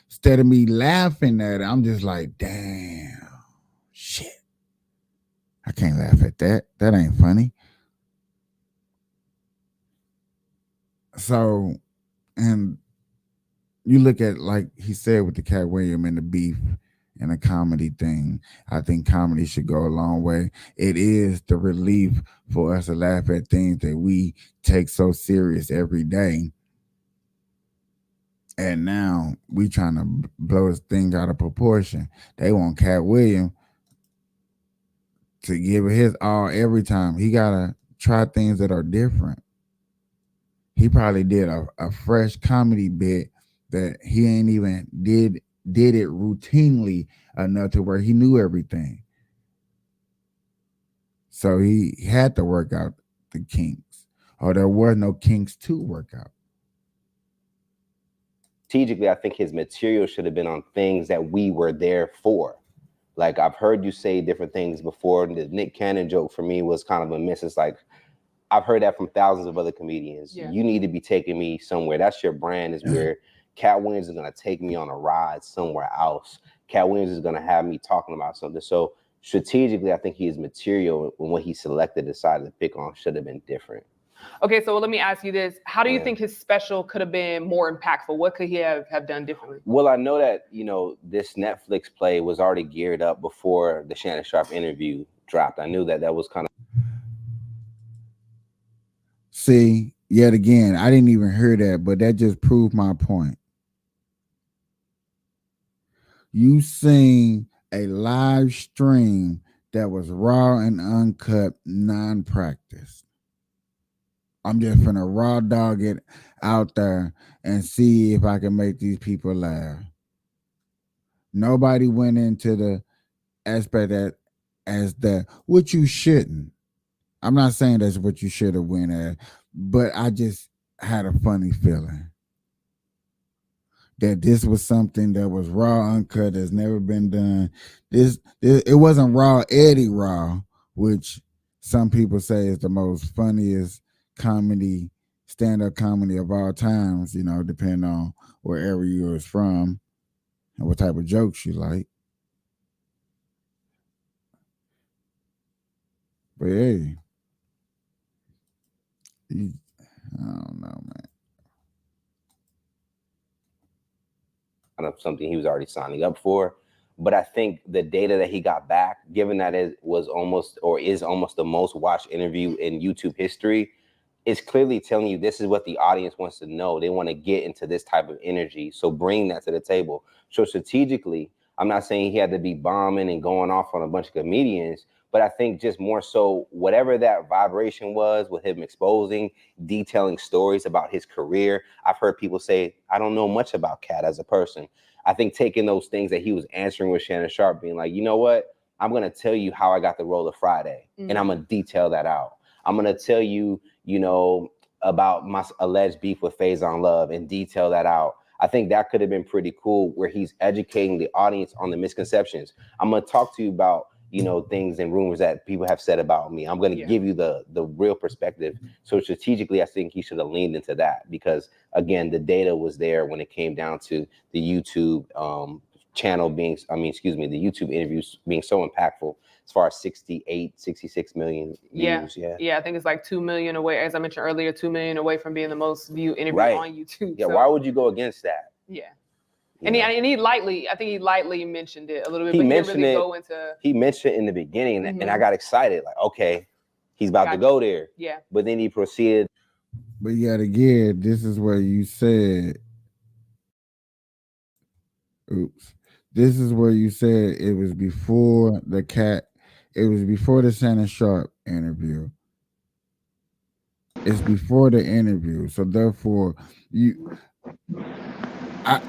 Speaker 3: instead of me laughing at it, I'm just like, damn, shit. I can't laugh at that. That ain't funny. So, and you look at, like he said with the Cat Williams and the beef, and a comedy thing. I think comedy should go a long way. It is the relief for us to laugh at things that we take so serious every day. And now we trying to blow this thing out of proportion. They want Cat Williams to give it his all every time. He gotta try things that are different. He probably did a fresh comedy bit that he ain't even did it routinely enough to where he knew everything. So he had to work out the kinks, or there were no kinks to work out.
Speaker 8: Strategically, I think his material should have been on things that we were there for. Like, I've heard you say different things before. The Nick Cannon joke for me was kind of a miss. It's like, I've heard that from thousands of other comedians. Yeah. You need to be taking me somewhere. That's your brand, is where Cat Williams is going to take me on a ride somewhere else. Cat Williams is going to have me talking about something. So strategically, I think his material and what he decided to pick on should have been different.
Speaker 7: Okay, so let me ask you this. How do you think his special could have been more impactful? What could he have done differently?
Speaker 8: Well, I know that, this Netflix play was already geared up before the Shannon Sharpe interview dropped. I knew that was kind of...
Speaker 3: See, yet again, I didn't even hear that, but that just proved my point. You seen a live stream that was raw and uncut, non-practiced. I'm just finna raw dog it out there and see if I can make these people laugh. Nobody went into the aspect that as that, what you shouldn't. I'm not saying that's what you should have went at, but I just had a funny feeling that this was something that was raw, uncut, that's never been done. This it wasn't raw Eddie Raw, which some people say is the most funniest comedy, stand-up comedy of all times, you know, depending on wherever you was from and what type of jokes you like. But hey, I don't know, man.
Speaker 8: Of something he was already signing up for. But I think the data that he got back, given that it was almost or is almost the most watched interview in YouTube history, is clearly telling you this is what the audience wants to know. They want to get into this type of energy. So bring that to the table. So strategically, I'm not saying he had to be bombing and going off on a bunch of comedians, but I think just more so whatever that vibration was with him exposing, detailing stories about his career. I've heard people say, I don't know much about Cat as a person. I think taking those things that he was answering with Shannon Sharpe, being like, you know what? I'm going to tell you how I got the role of Friday, and I'm going to detail that out. I'm going to tell you, you know, about my alleged beef with Faison Love and detail that out. I think that could have been pretty cool where he's educating the audience on the misconceptions. I'm going to talk to you about, you know, things and rumors that people have said about me. I'm going to give you the real perspective. So strategically, I think he should have leaned into that because, again, the data was there when it came down to the YouTube channel being, the YouTube interviews being so impactful as far as 66 million views.
Speaker 7: Yeah, I think it's like 2 million away. As I mentioned earlier, 2 million away from being the most viewed interview on YouTube.
Speaker 8: Yeah,
Speaker 7: so.
Speaker 8: why would you go against that?
Speaker 7: Yeah. And he lightly mentioned it a little bit,
Speaker 8: He
Speaker 7: but
Speaker 8: mentioned
Speaker 7: he didn't really
Speaker 8: it.
Speaker 7: go into.
Speaker 8: He mentioned it in the beginning, and I got excited. Like, okay, he's about to go there.
Speaker 7: Yeah.
Speaker 8: But then he proceeded.
Speaker 3: But yet again, this is where you said, oops. This is where you said it was before the Cat. It was before the Shannon Sharpe interview. It's before the interview, so therefore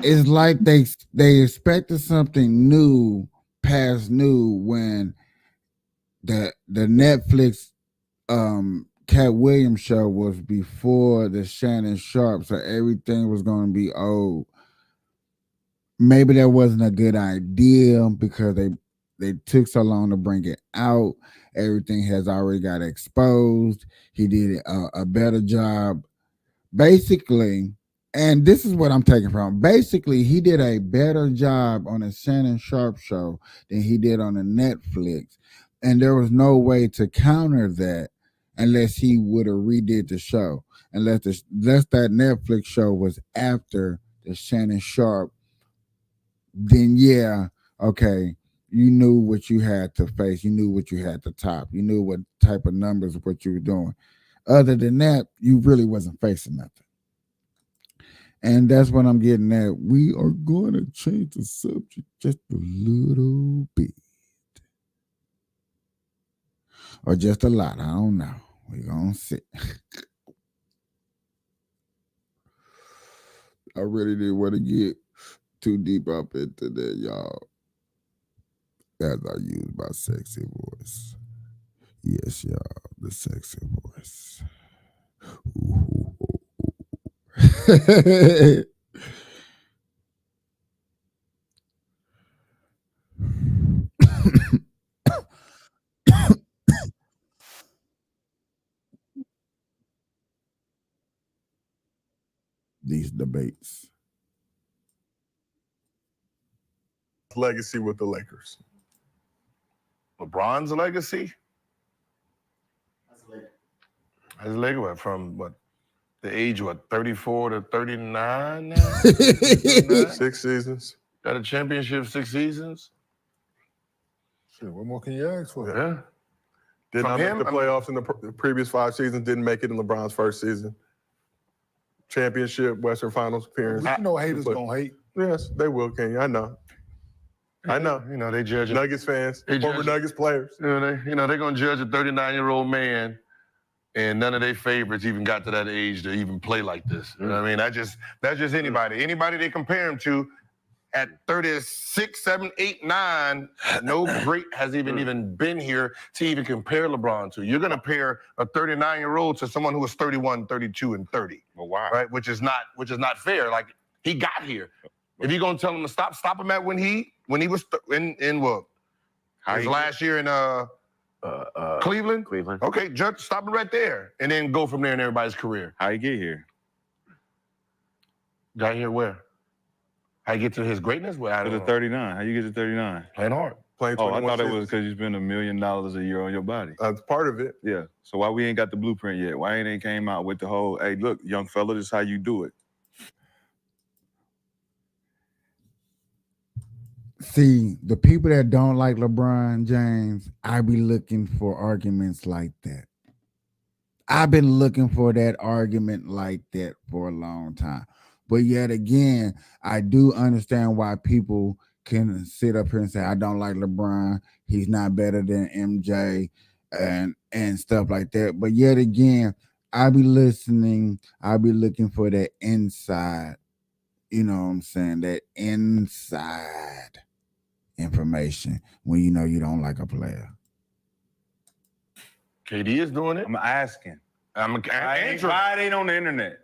Speaker 3: it's like they expected something new, past new, when the Netflix Cat Williams show was before the Shannon Sharpe, so everything was going to be old. Maybe that wasn't a good idea because they took so long to bring it out. Everything has already got exposed. He did a better job. Basically, and this is what I'm taking from. Basically, he did a better job on the Shannon Sharpe show than he did on the Netflix. And there was no way to counter that unless he would have redid the show. Unless that Netflix show was after the Shannon Sharpe, then yeah, okay, you knew what you had to face. You knew what you had to top. You knew what type of numbers, what you were doing. Other than that, you really wasn't facing nothing. And that's what I'm getting at. We are going to change the subject just a little bit. Or just a lot. I don't know. We're going to see. I really didn't want to get too deep up into that, y'all. As I use my sexy voice. Yes, y'all, the sexy voice. Ooh. These debates.
Speaker 4: Legacy with the Lakers. LeBron's legacy? As a Laker, from what? The age, 34 to 39 now?
Speaker 9: 6 seasons.
Speaker 4: Got a championship 6 seasons?
Speaker 9: Shit, what more can you ask for?
Speaker 4: Yeah.
Speaker 9: Did
Speaker 4: From
Speaker 9: not
Speaker 4: him,
Speaker 9: make the
Speaker 4: I mean-
Speaker 9: playoffs in the previous 5 seasons. Didn't make it in LeBron's first season. Championship, Western Finals appearance.
Speaker 10: You know haters gonna hate.
Speaker 9: Yes, they will, King. I know. I know.
Speaker 4: You know, they judge it.
Speaker 9: Nuggets fans,
Speaker 4: They
Speaker 9: former
Speaker 4: judge-
Speaker 9: Nuggets players.
Speaker 4: They're gonna judge a 39-year-old man, and none of their favorites even got to that age to even play like this. You know what I mean? That's just anybody. Anybody they compare him to at 36, 7, 8, 9, no great has even been here to even compare LeBron to. You're gonna pair a 39-year-old to someone who was 31, 32, and 30.
Speaker 11: Well, why?
Speaker 4: Right? Which is not fair. Like, he got here. If you're gonna tell him to stop him at when he was in what? His last year in Cleveland?
Speaker 11: Cleveland.
Speaker 4: Okay, judge, stop it right there. And then go from there in everybody's career.
Speaker 11: How you get here?
Speaker 4: Got here where? How you get to his greatness? Well, I
Speaker 11: To
Speaker 4: don't
Speaker 11: the
Speaker 4: know.
Speaker 11: 39. How you get to 39?
Speaker 4: Playing hard.
Speaker 9: Playing
Speaker 11: Oh, I
Speaker 9: 21
Speaker 11: thought it was
Speaker 9: seasons.
Speaker 11: because you spend $1 million a year on your body.
Speaker 9: That's part of it.
Speaker 11: Yeah. So why we ain't got the blueprint yet? Why ain't they came out with the whole, hey, look, young fella, this is how you do it.
Speaker 3: See, the people that don't like LeBron James, I be looking for arguments like that. I've been looking for that argument like that for a long time. But yet again, I do understand why people can sit up here and say, I don't like LeBron. He's not better than MJ and stuff like that. But yet again, I be listening. I be looking for that inside, you know what I'm saying? That inside information when you know you don't like a player.
Speaker 4: KD is doing it.
Speaker 11: I'm asking.
Speaker 4: I'm answering.
Speaker 11: Why it ain't on the internet?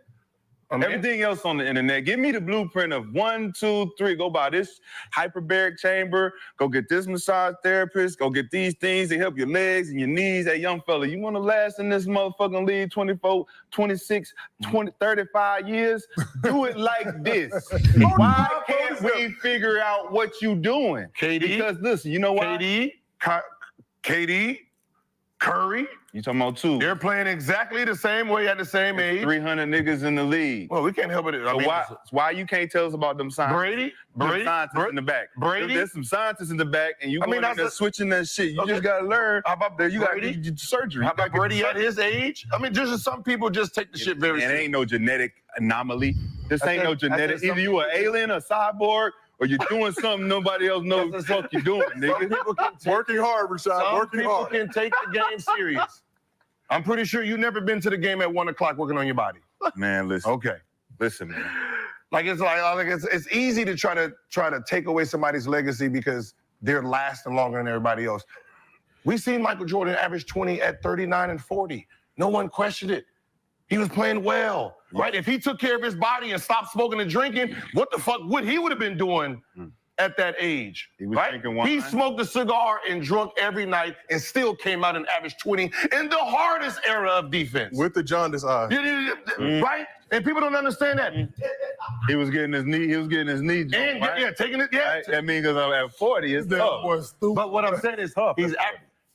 Speaker 11: Everything else on the internet. Give me the blueprint of 1, 2, 3. Go buy this hyperbaric chamber. Go get this massage therapist. Go get these things to help your legs and your knees. Hey, young fella, you want to last in this motherfucking league 24, 26, 20, 35 years? Do it like this. Why can't we figure out what you doing?
Speaker 4: KD?
Speaker 11: Because listen, you know what?
Speaker 4: KD, Curry.
Speaker 11: You talking about two?
Speaker 4: They're playing exactly the same way at the same age.
Speaker 11: 300 niggas in the league.
Speaker 4: Well, we can't help it. I
Speaker 11: So
Speaker 4: mean,
Speaker 11: why you can't tell us about them scientists?
Speaker 4: Brady,
Speaker 11: Scientists in the back.
Speaker 4: Brady?
Speaker 11: There's some scientists in the back, and you
Speaker 4: I mean,
Speaker 11: going in there
Speaker 4: that's
Speaker 11: switching that shit. You
Speaker 4: Okay.
Speaker 11: just gotta learn.
Speaker 4: How about
Speaker 11: that you gotta
Speaker 4: Brady?
Speaker 11: get surgery.
Speaker 4: How
Speaker 11: You gotta
Speaker 4: about
Speaker 11: get
Speaker 4: Brady at
Speaker 11: surgery.
Speaker 4: his age? I mean, just some people just take the shit very
Speaker 11: And it
Speaker 4: seriously.
Speaker 11: ain't no genetic anomaly. This ain't no
Speaker 4: I said
Speaker 11: genetic.
Speaker 4: some
Speaker 11: Either you an alien, a cyborg, or you're doing something nobody else knows what the fuck you're doing,
Speaker 4: Some
Speaker 11: nigga.
Speaker 4: people can take,
Speaker 9: Working hard, Rashad.
Speaker 4: some
Speaker 9: Working
Speaker 4: people
Speaker 9: hard.
Speaker 4: can take the game serious. I'm pretty sure you've never been to the game at 1 o'clock working on your body.
Speaker 11: Man, listen.
Speaker 4: Okay.
Speaker 11: Listen, man.
Speaker 4: Like it's easy to try to take away somebody's legacy because they're lasting longer than everybody else. We seen Michael Jordan average 20 at 39 and 40. No one questioned it. He was playing well, right? If he took care of his body and stopped smoking and drinking, what the fuck would he have been doing at that age?
Speaker 11: He was
Speaker 4: right?
Speaker 11: drinking wine.
Speaker 4: He smoked a cigar and drunk every night and still came out and averaged 20 in the hardest era of defense.
Speaker 9: With the jaundice eye.
Speaker 4: Right? And people don't understand that.
Speaker 11: He was getting his knee. He was getting his knee.
Speaker 4: And
Speaker 11: Right?
Speaker 4: yeah, taking it, yeah.
Speaker 11: Right? That means because I'm at 40, it's tough.
Speaker 4: But what I'm saying is,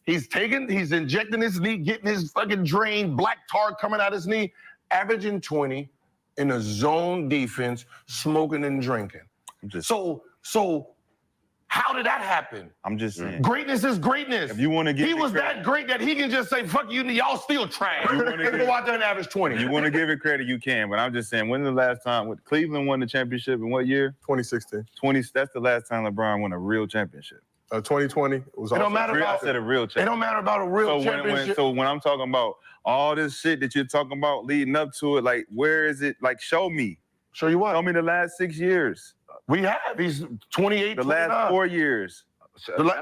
Speaker 4: he's injecting his knee, getting his fucking drain, black tar coming out his knee, averaging 20 in a zone defense, smoking and drinking. So how did that happen?
Speaker 11: I'm just saying.
Speaker 4: Greatness is greatness.
Speaker 11: If you want to get
Speaker 4: He
Speaker 11: the
Speaker 4: was
Speaker 11: credit-
Speaker 4: that great that he can just say, fuck you, y'all still trash.
Speaker 11: You wanna
Speaker 4: And
Speaker 11: get-
Speaker 4: go out there and average 20.
Speaker 11: You want to give it credit, you can. But I'm just saying, when's the last time Cleveland won the championship in what year?
Speaker 9: 2016.
Speaker 11: 20. That's the last time LeBron won a real championship.
Speaker 9: 2020 was
Speaker 4: It don't
Speaker 9: also
Speaker 4: matter
Speaker 11: I
Speaker 4: about
Speaker 11: said a real
Speaker 4: It
Speaker 11: championship.
Speaker 4: don't matter about a real
Speaker 11: So
Speaker 4: championship.
Speaker 11: when I'm talking about all this shit that you're talking about leading up to it, like where is it? Like show me.
Speaker 4: Show you what?
Speaker 11: Show me the last 6 years.
Speaker 4: We have. He's 28,
Speaker 11: The
Speaker 4: 29.
Speaker 11: last 4 years.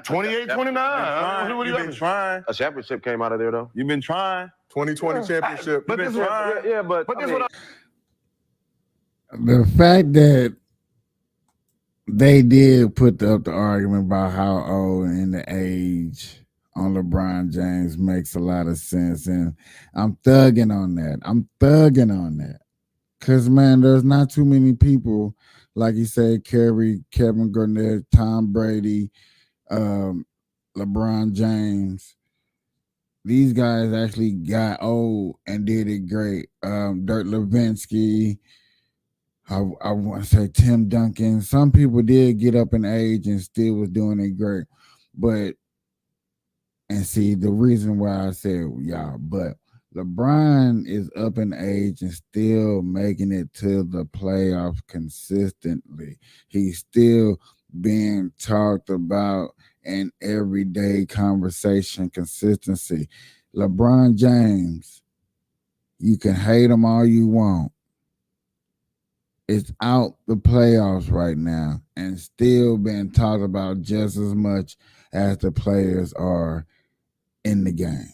Speaker 4: 28, 29. What do you
Speaker 11: You've been
Speaker 4: have?
Speaker 11: trying.
Speaker 8: A championship came out of there though.
Speaker 11: You've been trying.
Speaker 9: 2020 championship.
Speaker 4: But
Speaker 11: You've
Speaker 4: this
Speaker 11: been
Speaker 4: is what,
Speaker 11: trying.
Speaker 8: Yeah, but
Speaker 4: but
Speaker 8: I
Speaker 4: this
Speaker 8: mean,
Speaker 4: what
Speaker 3: The fact that they did put up the argument about how old and the age on LeBron James makes a lot of sense. And I'm thugging on that. Because, man, there's not too many people, like you said, Kerry, Kevin Garnett, Tom Brady, LeBron James. These guys actually got old and did it great. Dirk Nowitzki, I want to say Tim Duncan. Some people did get up in age and still was doing it great. And see, the reason why I said y'all, but LeBron is up in age and still making it to the playoffs consistently. He's still being talked about in everyday conversation consistency. LeBron James, you can hate him all you want. It's out the playoffs right now and still being talked about just as much as the players are in the game.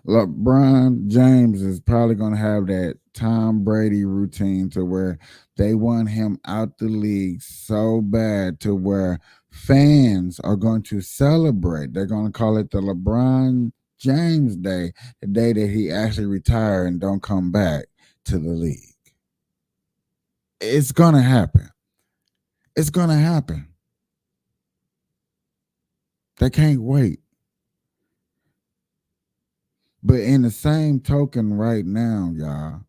Speaker 3: LeBron James is probably going to have that Tom Brady routine to where they want him out the league so bad to where fans are going to celebrate. They're going to call it the LeBron James Day, the day that he actually retire and don't come back to the league. It's going to happen. It's going to happen. They can't wait. But in the same token right now, y'all,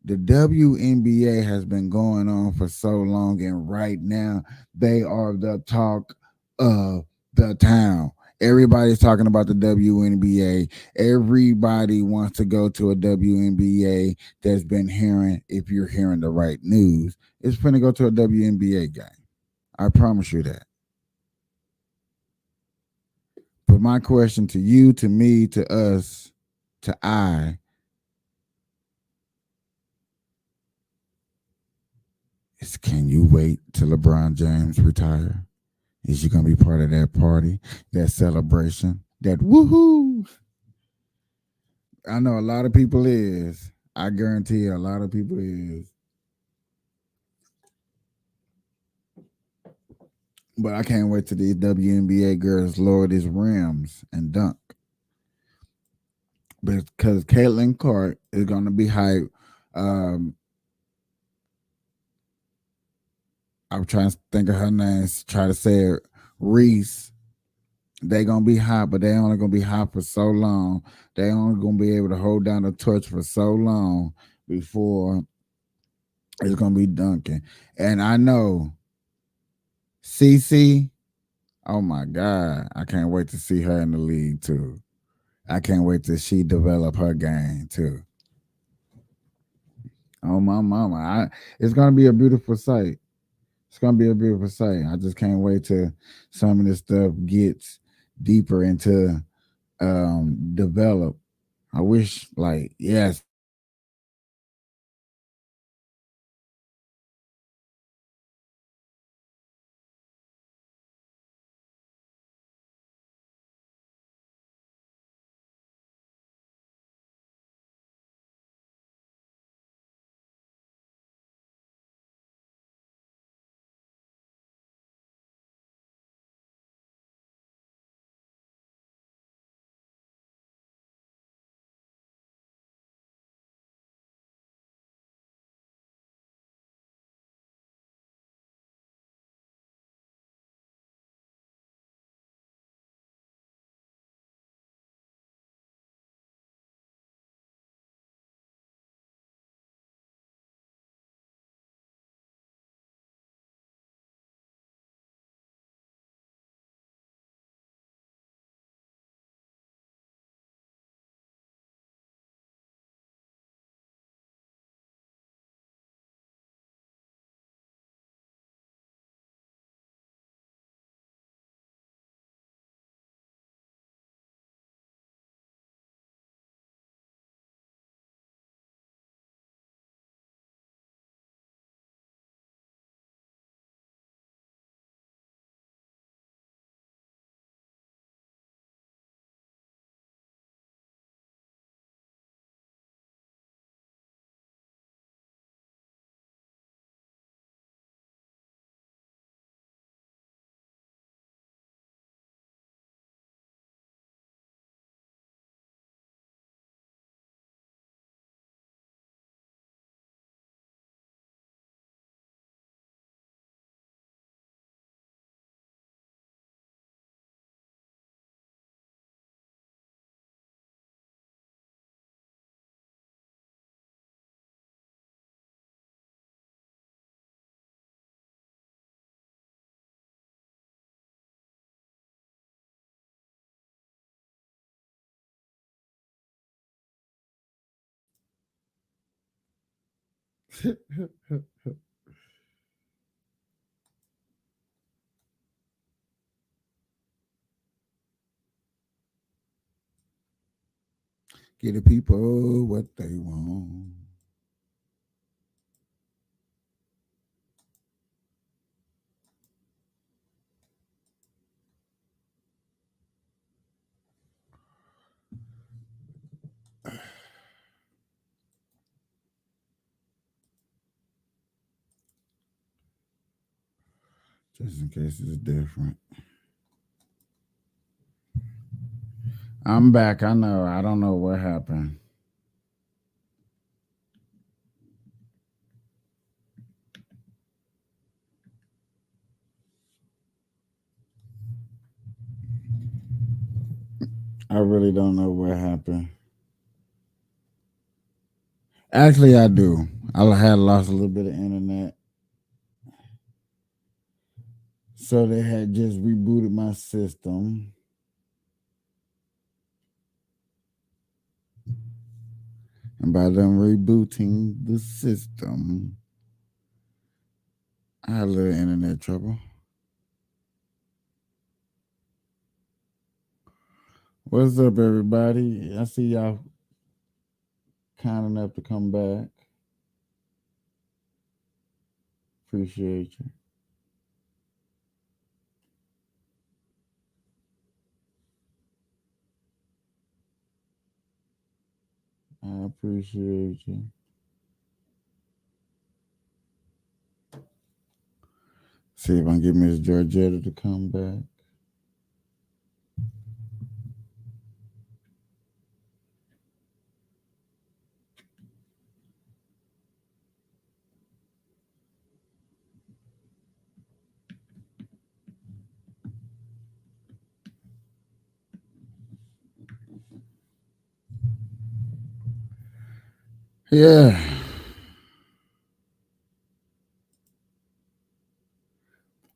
Speaker 3: the WNBA has been going on for so long, and right now they are the talk of the town. Everybody's talking about the WNBA. Everybody wants to go to a WNBA that's been hearing, if you're hearing the right news, it's going to go to a WNBA game. I promise you that. But my question to you, to me, to us, to I, is can you wait till LeBron James retire? Is you gonna be part of that party, that celebration, that woohoo? I know a lot of people is. I guarantee you a lot of people is. But I can't wait till these WNBA girls lower these rims and dunk. Because Caitlin Clark is gonna be hype. I'm trying to think of her name, try to say it. Reese. They gonna be hot, but they only gonna be hot for so long. They only gonna be able to hold down the torch for so long before it's gonna be dunking. And I know CC, oh my God, I can't wait to see her in the league too. I can't wait till she develop her game too. Oh my mama, it's gonna be a beautiful sight. It's gonna be a beautiful sight. I just can't wait till some of this stuff gets deeper into develop. I wish, like, yes, Give the people what they want. Just in case it's different. I'm back. I know. I don't know what happened. I really don't know what happened. Actually, I do. I had lost a little bit of internet. So they had just rebooted my system. And by them rebooting the system, I had a little internet trouble. What's up, everybody? I see y'all kind enough to come back. Appreciate you. I appreciate you. See if I can get Miss Georgetta to come back. Yeah.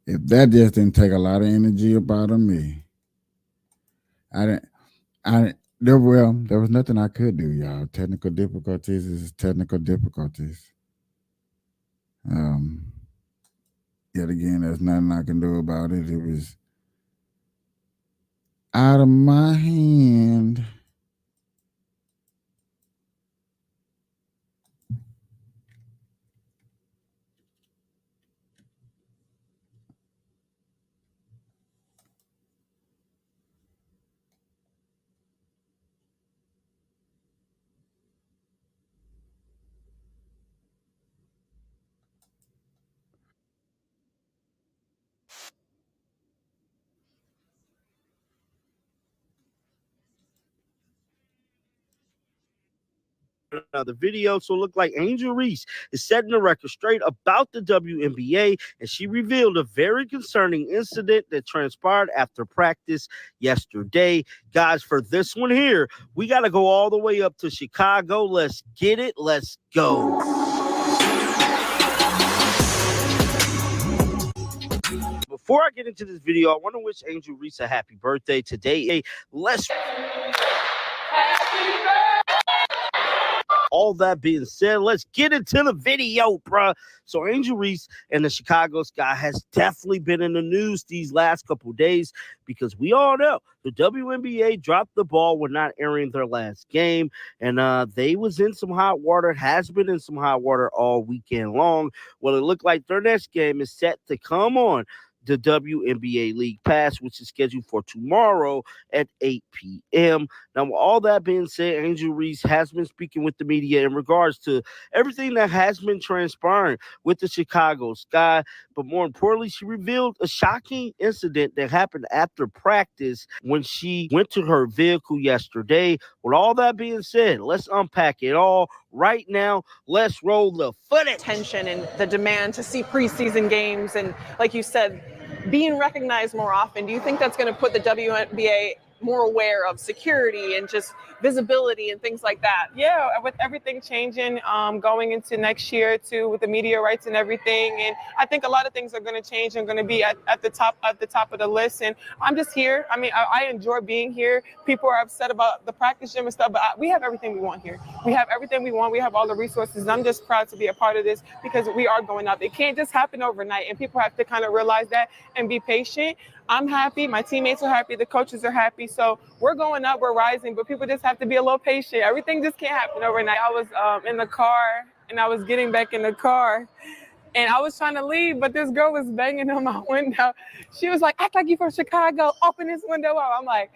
Speaker 3: If that just didn't take a lot of energy up out of me, there was nothing I could do, y'all. Technical difficulties is technical difficulties. Yet again, there's nothing I can do about it. It was out of my hand.
Speaker 10: The video so look like Angel Reese is setting the record straight about the WNBA, and she revealed a very concerning incident that transpired after practice yesterday. Guys, for this one here, we got to go all the way up to Chicago. Let's get it. Let's go. Before I get into this video, I want to wish Angel Reese a happy birthday today. Let's... All that being said, let's get into the video, bruh. So Angel Reese and the Chicago Sky has definitely been in the news these last couple of days because we all know the WNBA dropped the ball when not airing their last game, and they was in some hot water, has been in some hot water all weekend long. Well, it looked like their next game is set to come on the WNBA League Pass, which is scheduled for tomorrow at 8 p.m. Now, with all that being said, Angel Reese has been speaking with the media in regards to everything that has been transpiring with the Chicago Sky. But more importantly, she revealed a shocking incident that happened after practice when she went to her vehicle yesterday. With all that being said, let's unpack it all right now. Let's roll the footage.
Speaker 12: Tension and the demand to see preseason games and, like you said, being recognized more often. Do you think that's going to put the WNBA more aware of security and just visibility and things like that.
Speaker 13: Yeah, with everything changing, going into next year too, with the media rights and everything, and I think a lot of things are going to change and going to be at the top of the list. And I'm just here. I mean, I enjoy being here. People are upset about the practice gym and stuff, but we have everything we want here. We have everything we want. We have all the resources. And I'm just proud to be a part of this because we are going up. It can't just happen overnight, and people have to kind of realize that and be patient. I'm happy. My teammates are happy. The coaches are happy. So we're going up. We're rising. But people just have to be a little patient. Everything just can't happen overnight. I was in the car, and I was getting back in the car, and I was trying to leave, but this girl was banging on my window. She was like, "Act like you from Chicago. Open this window up." I'm like,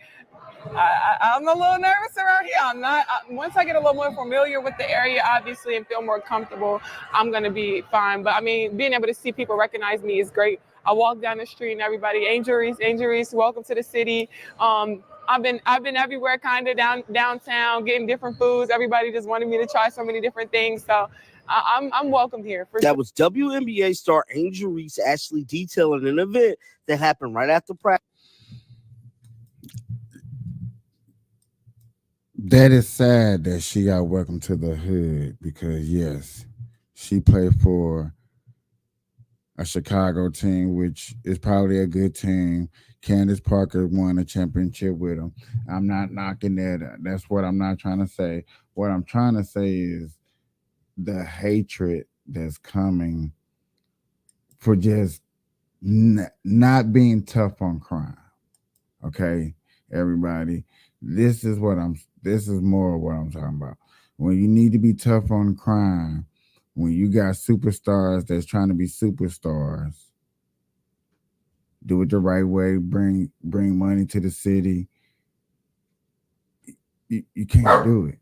Speaker 13: I'm a little nervous around here. I'm not. Once I get a little more familiar with the area, obviously, and feel more comfortable, I'm going to be fine. But, I mean, being able to see people recognize me is great. I walk down the street and everybody, Angel Reese, welcome to the city. I've been everywhere, kind of downtown, getting different foods. Everybody just wanted me to try so many different things. So I'm welcome here.
Speaker 10: That was WNBA star Angel Reese actually detailing an event that happened right after practice.
Speaker 3: That is sad that she got welcomed to the hood because, yes, she played for a Chicago team, which is probably a good team. Candace Parker won a championship with them. I'm not knocking that. That's what I'm not trying to say. What I'm trying to say is the hatred that's coming for just not being tough on crime. Okay, everybody. This is more of what I'm talking about. When you need to be tough on crime, when you got superstars that's trying to be superstars, do it the right way, bring money to the city. You can't do it.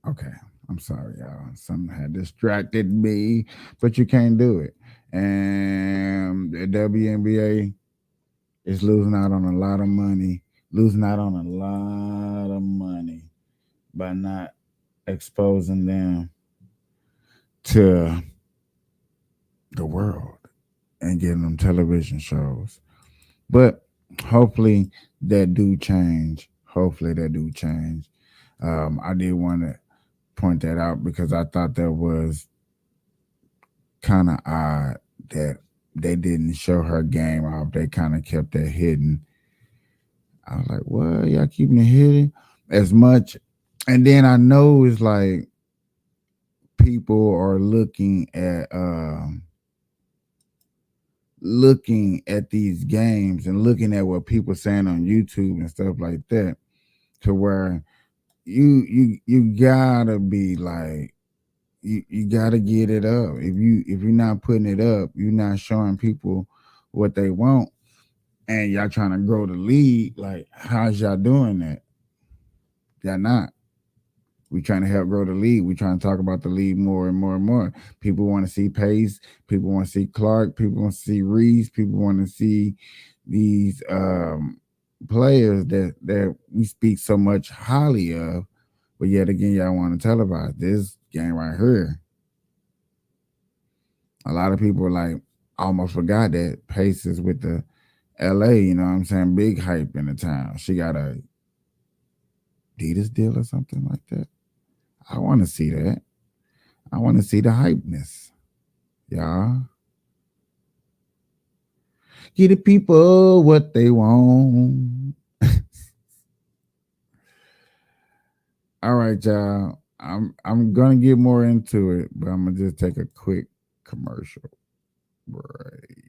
Speaker 3: Okay, I'm sorry, y'all. Something had distracted me, but you can't do it. And the WNBA is losing out on a lot of money, by not exposing them to the world and getting them television shows. But hopefully that do change. I did want to point that out because I thought that was kind of odd that they didn't show her game off. They kind of kept that hidden. I was like, what? Y'all keeping it hidden as much? And then I know it's like people are looking at these games and looking at what people saying on YouTube and stuff like that, to where you gotta be like, you gotta get it up. If you're not putting it up, you're not showing people what they want, and y'all trying to grow the league. Like, how's y'all doing that? Y'all not. We trying to help grow the league. We trying to talk about the league more and more and more. People want to see Pace. People want to see Clark. People want to see Reese. People want to see these players that we speak so much highly of. But yet again, y'all want to televise this game right here. A lot of people like almost forgot that Pace is with the LA, you know what I'm saying? Big hype in the town. She got a Adidas deal or something like that. I want to see that. I want to see the hypeness. Y'all. Give the people what they want. All right, y'all. I'm gonna get more into it, but I'm gonna just take a quick commercial break.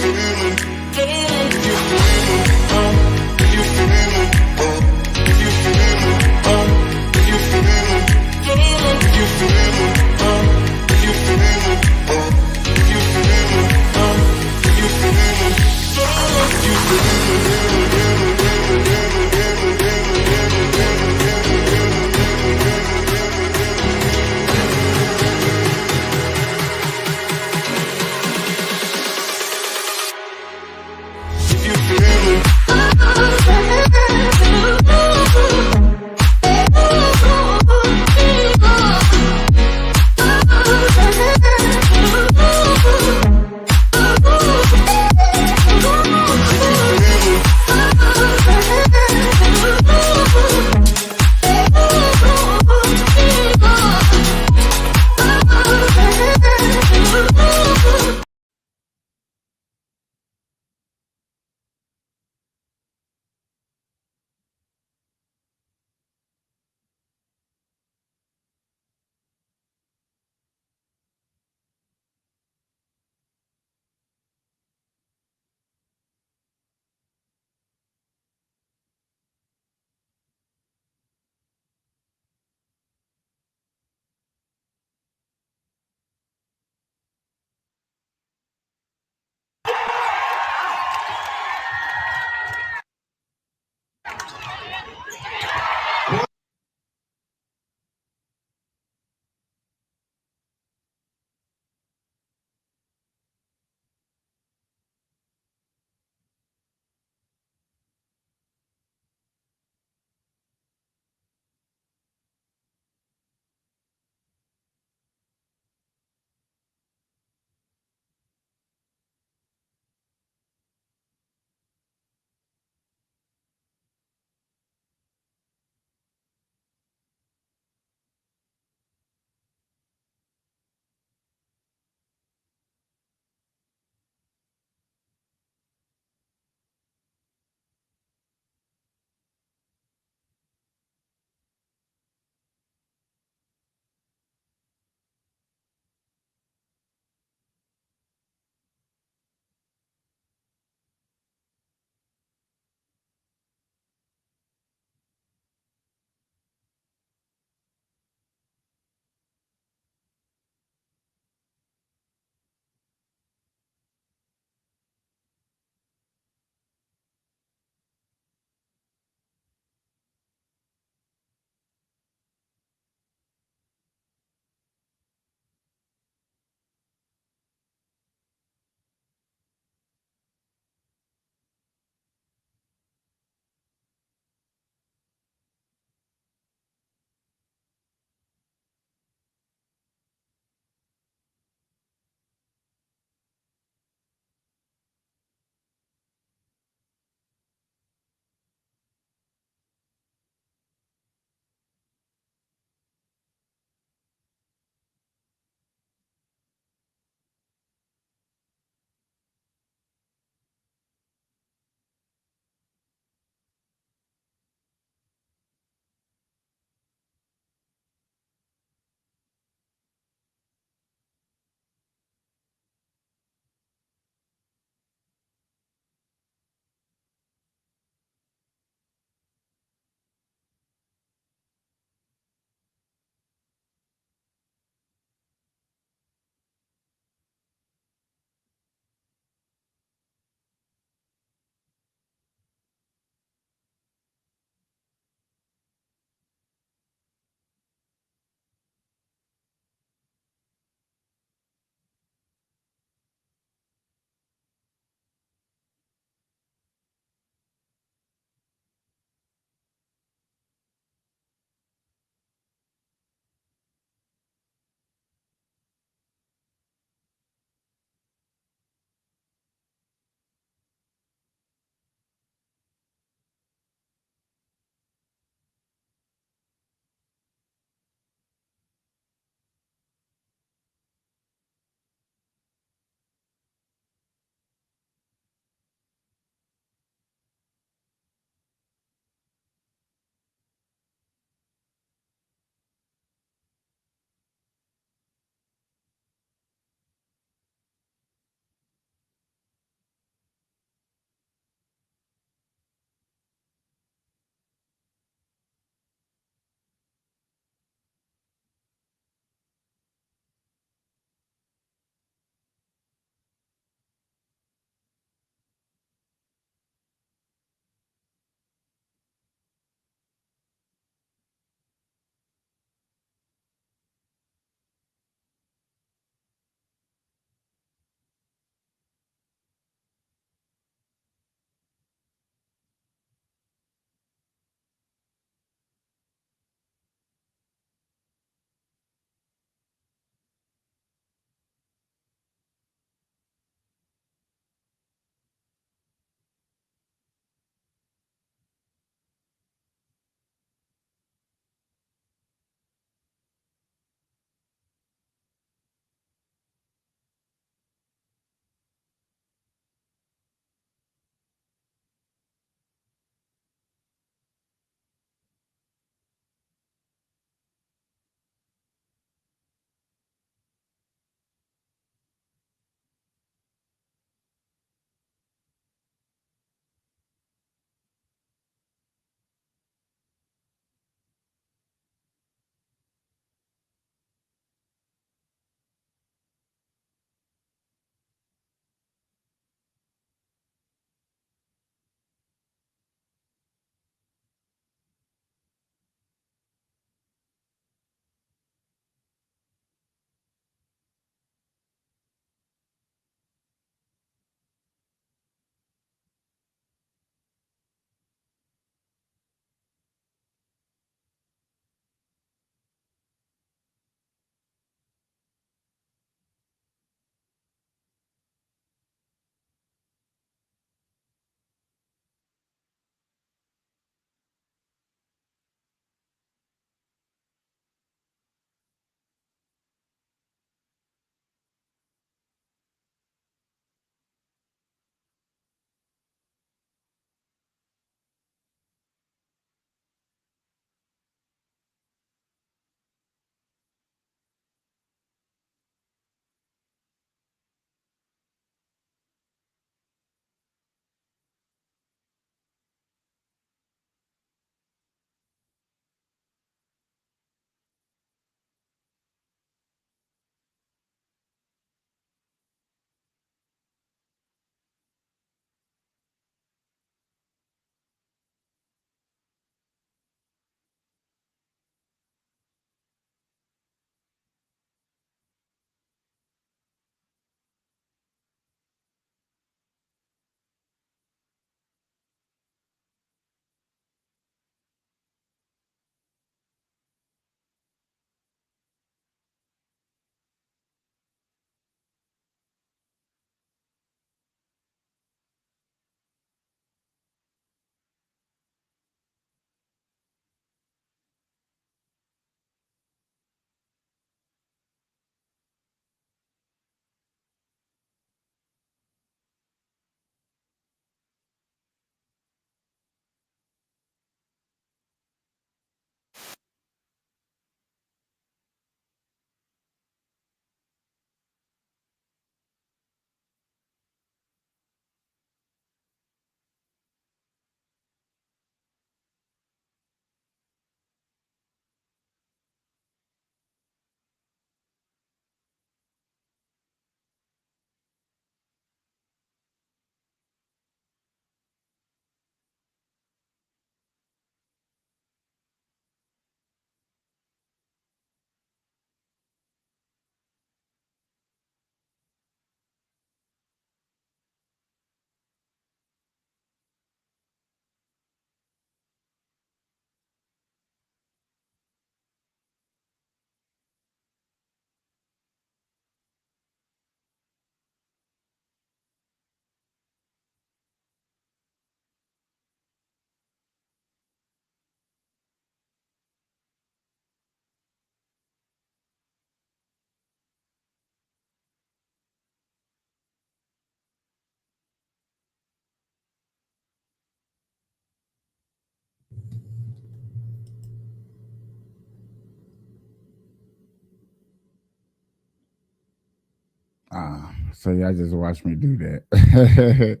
Speaker 3: So y'all just watch me do that.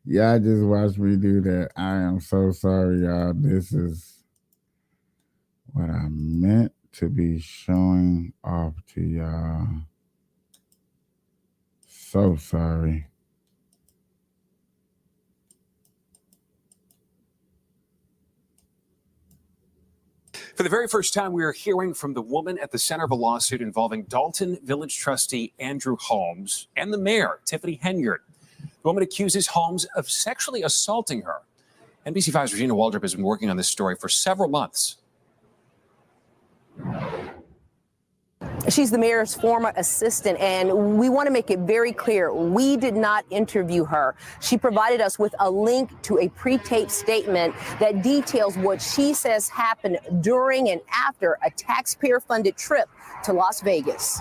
Speaker 3: Y'all just watch me do that. I am so sorry, y'all. This is what I meant to be showing off to y'all. So sorry.
Speaker 14: For the very first time, we are hearing from the woman at the center of a lawsuit involving Dalton Village trustee Andrew Holmes and the mayor, Tiffany Henyard. The woman accuses Holmes of sexually assaulting her. NBC5's Regina Waldrop has been working on this story for several months.
Speaker 15: She's the mayor's former assistant, and we want to make it very clear, we did not interview her. She provided us with a link to a pre-taped statement that details what she says happened during and after a taxpayer-funded trip to Las Vegas.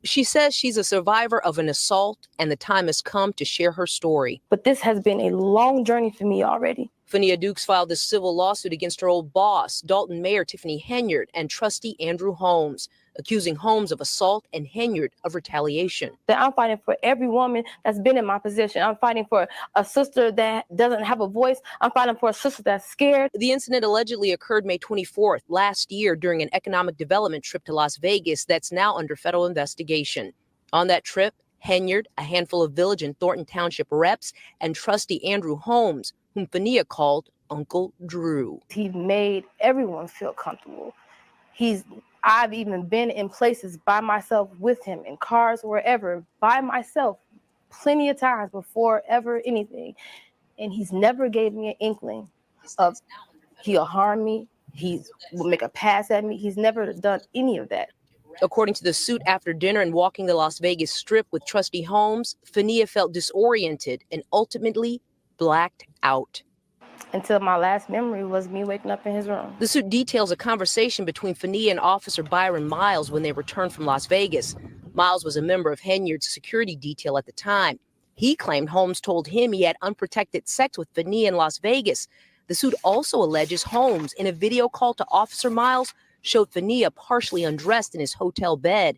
Speaker 15: She says she's a survivor of an assault, and the time has come to share her story.
Speaker 16: But this has been a long journey for me already.
Speaker 15: Fania Dukes filed a civil lawsuit against her old boss, Dalton Mayor Tiffany Henyard, and trustee Andrew Holmes, accusing Holmes of assault and Henyard of retaliation.
Speaker 16: That I'm fighting for every woman that's been in my position. I'm fighting for a sister that doesn't have a voice. I'm fighting for a sister that's scared.
Speaker 15: The incident allegedly occurred May 24th last year during an economic development trip to Las Vegas that's now under federal investigation. On that trip, Henyard, a handful of Village and Thornton Township reps, and trustee Andrew Holmes, whom Fania called Uncle Drew.
Speaker 16: He made everyone feel comfortable. I've even been in places by myself with him, in cars, wherever, by myself, plenty of times before ever anything. And he's never gave me an inkling of he'll harm me, he will make a pass at me. He's never done any of that.
Speaker 15: According to the suit, after dinner and walking the Las Vegas Strip with trustee Holmes, Fania felt disoriented and ultimately blacked out.
Speaker 16: Until my last memory was me waking up in his room.
Speaker 15: The suit details a conversation between Fania and Officer Byron Miles when they returned from Las Vegas. Miles was a member of Henyard's security detail at the time. He claimed Holmes told him he had unprotected sex with Fania in Las Vegas. The suit also alleges Holmes, in a video call to Officer Miles, showed Fania partially undressed in his hotel bed.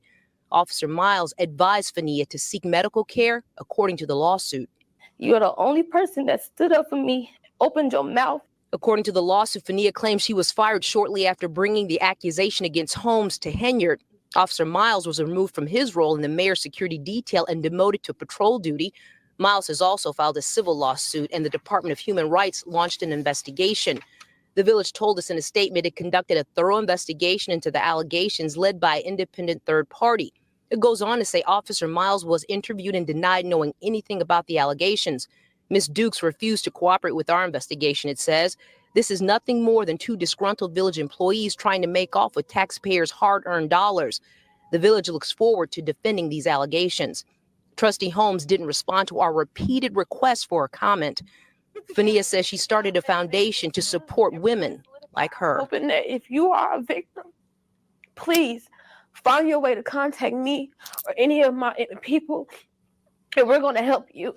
Speaker 15: Officer Miles advised Fania to seek medical care, according to the lawsuit.
Speaker 16: You're the only person that stood up for me. Opened your mouth.
Speaker 15: According to the lawsuit, Fania claims she was fired shortly after bringing the accusation against Holmes to Henyard. Officer Miles was removed from his role in the mayor's security detail and demoted to patrol duty. Miles has also filed a civil lawsuit, and the Department of Human Rights launched an investigation. The Village told us in a statement it conducted a thorough investigation into the allegations led by an independent third party. It goes on to say Officer Miles was interviewed and denied knowing anything about the allegations. Ms. Dukes refused to cooperate with our investigation, it says. This is nothing more than two disgruntled Village employees trying to make off with taxpayers' hard-earned dollars. The Village looks forward to defending these allegations. Trustee Holmes didn't respond to our repeated requests for a comment. Fania says she started a foundation to support women like her.
Speaker 16: Hoping that if you are a victim, please find your way to contact me or any of my people, and we're going to help you.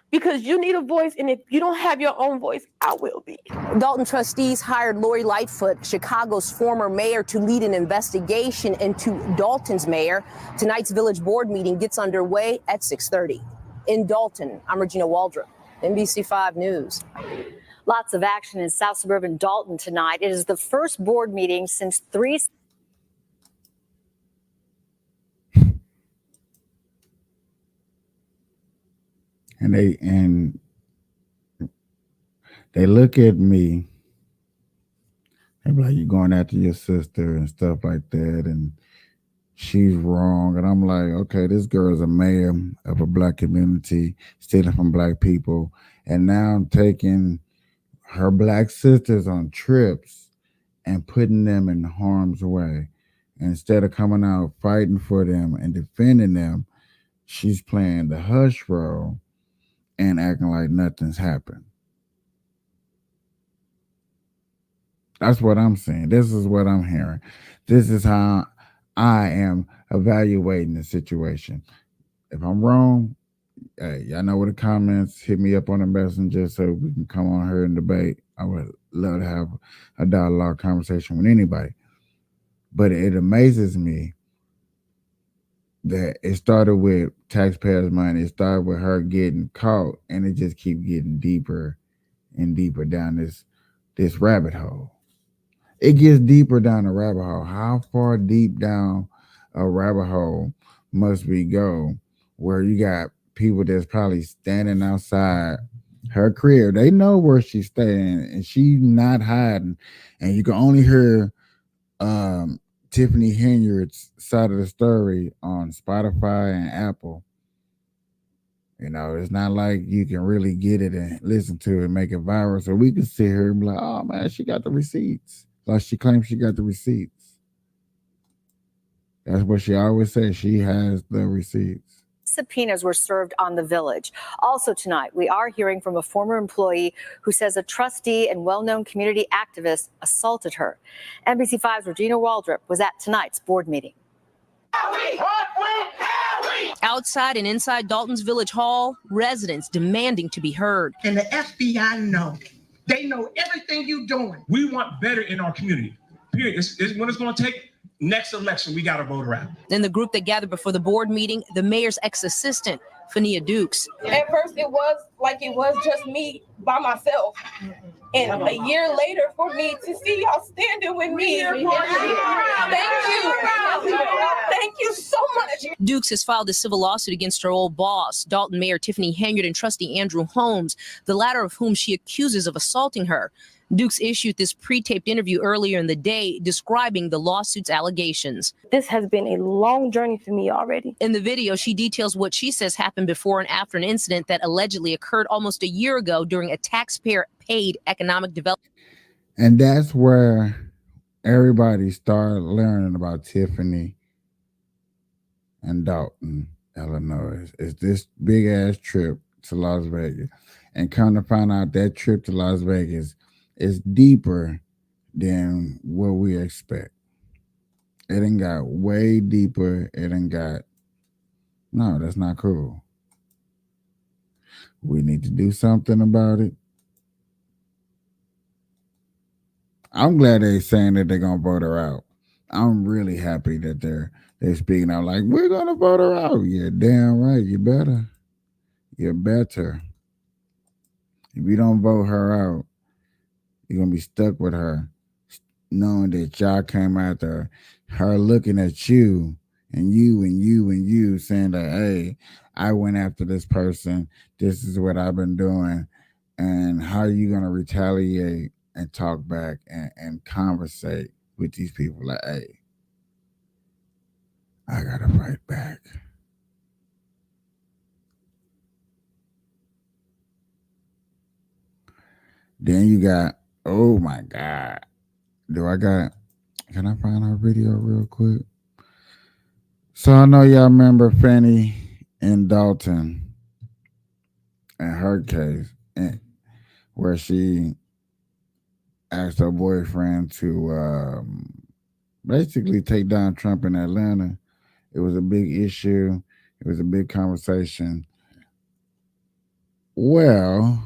Speaker 16: Because you need a voice, and if you don't have your own voice, I will be.
Speaker 15: Dalton trustees hired Lori Lightfoot, Chicago's former mayor, to lead an investigation into Dalton's mayor. Tonight's Village board meeting gets underway at 6:30. In Dalton, I'm Regina Waldrop, NBC5 News.
Speaker 17: Lots of action in South Suburban Dalton tonight. It is the first board meeting since 3.
Speaker 3: And they look at me. They be like, "You going after your sister and stuff like that, and she's wrong." And I'm like, "Okay, this girl is a mayor of a black community, stealing from black people, and now I'm taking her black sisters on trips and putting them in harm's way. Instead of coming out fighting for them and defending them, she's playing the hush role and acting like nothing's happened." That's what I'm saying. This is what I'm hearing. This is how I am evaluating the situation. If I'm wrong, hey, y'all know what the comments, hit me up on the messenger so we can come on here and debate. I would love to have a dialogue conversation with anybody. But it amazes me that it started with taxpayers' money. It started with her getting caught, and it just keeps getting deeper and deeper down this rabbit hole. It gets deeper down the rabbit hole. How far deep down a rabbit hole must we go where you got people that's probably standing outside her crib? They know where she's staying and she's not hiding. And you can only hear Tiffany Henyard's side of the story on Spotify and Apple. You know, it's not like you can really get it and listen to it and make it viral. So we can sit here and be like, oh man, she got the receipts. Like she claims she got the receipts. That's what she always says. She has the receipts.
Speaker 17: Subpoenas were served on the Village. Also tonight, we are hearing from a former employee who says a trustee and well-known community activist assaulted her. NBC5's Regina Waldrop was at tonight's board meeting.
Speaker 15: Outside and inside Dalton's Village Hall, residents demanding to be heard.
Speaker 18: And the FBI know. They know everything you're doing.
Speaker 2: We want better in our community. Period. It's when it's going to take. Next election, we got to vote her out.
Speaker 15: In the group that gathered before the board meeting, the mayor's ex-assistant, Fania Dukes.
Speaker 19: At first, it was like it was just me by myself. And a year later, for me to see y'all standing with me. Thank you. Thank you so much.
Speaker 15: Dukes has filed a civil lawsuit against her old boss, Dalton Mayor Tiffany Henyard and trustee Andrew Holmes, the latter of whom she accuses of assaulting her. Dukes issued this pre-taped interview earlier in the day describing the lawsuit's allegations.
Speaker 16: This has been a long journey for me already.
Speaker 15: In the video, she details what she says happened before and after an incident that allegedly occurred almost a year ago during a taxpayer-paid economic development.
Speaker 3: And that's where everybody started learning about Tiffany and Dalton, Illinois. It's this big-ass trip to Las Vegas. And come to find out that trip to Las Vegas is deeper than what we expect. It done got way deeper. It done got, no, that's not cool. We need to do something about it. I'm glad they're saying that they're gonna vote her out. I'm really happy that they're speaking out like, we're gonna vote her out. Yeah, damn right. You better. You better. If you don't vote her out, you're going to be stuck with her, knowing that y'all came after her looking at you and you and you and you saying that, hey, I went after this person. This is what I've been doing. And how are you going to retaliate and talk back and conversate with these people? Like, hey, I got to fight back. Then you got, oh my God. Can I find her video real quick? So I know y'all remember Fanny and Dalton and her case, where she asked her boyfriend to basically take down Trump in Atlanta. It was a big issue. It was a big conversation. Well,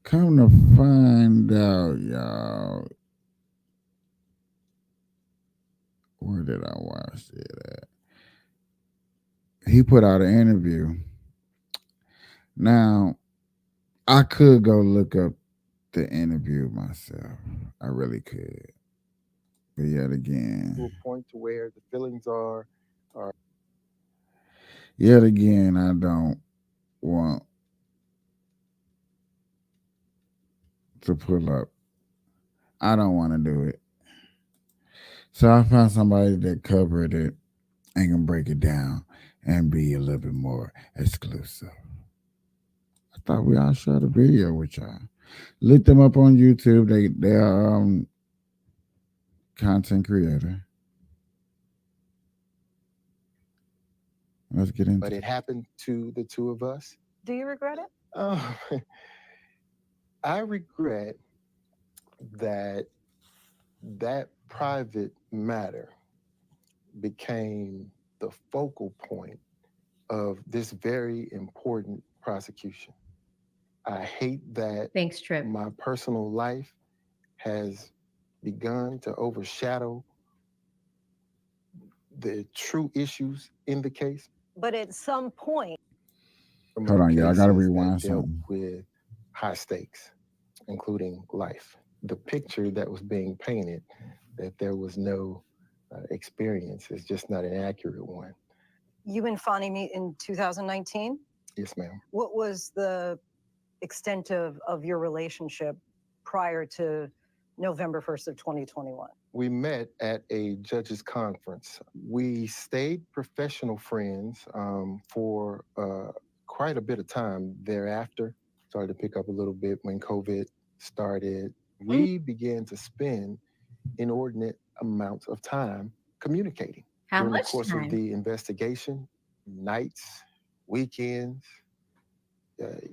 Speaker 3: come to find out, y'all, where did I watch it at? He put out an interview. Now, I could go look up the interview myself. I really could. But yet again,
Speaker 20: to a point to where the feelings are
Speaker 3: yet again, I don't want to pull up. I don't want to do it. So I found somebody that covered it and can break it down and be a little bit more exclusive. I thought we all shared a video with y'all. Look them up on YouTube. They are content creator. Let's get into it.
Speaker 20: But it happened to the two of us.
Speaker 12: Do you regret it?
Speaker 20: I regret that private matter became the focal point of this very important prosecution. I hate that
Speaker 21: Thanks, Trip.
Speaker 20: my personal life has begun to overshadow the true issues in the case.
Speaker 17: But at some point,
Speaker 3: Hold on, y'all. I gotta
Speaker 20: cases that
Speaker 3: rewind
Speaker 20: dealt
Speaker 3: something.
Speaker 20: with high stakes, including life. The picture that was being painted that there was no experience is just not an accurate one.
Speaker 17: you and Fonnie meet in 2019.
Speaker 20: Yes, ma'am.
Speaker 17: What was the extent of your relationship prior to November 1st of 2021?
Speaker 20: We met at a judges conference. We stayed professional friends for quite a bit of time thereafter. Started to pick up a little bit when COVID started. We began to spend inordinate amounts of time communicating.
Speaker 17: How
Speaker 20: During
Speaker 17: much
Speaker 20: the course
Speaker 17: time?
Speaker 20: of the investigation, nights, weekends,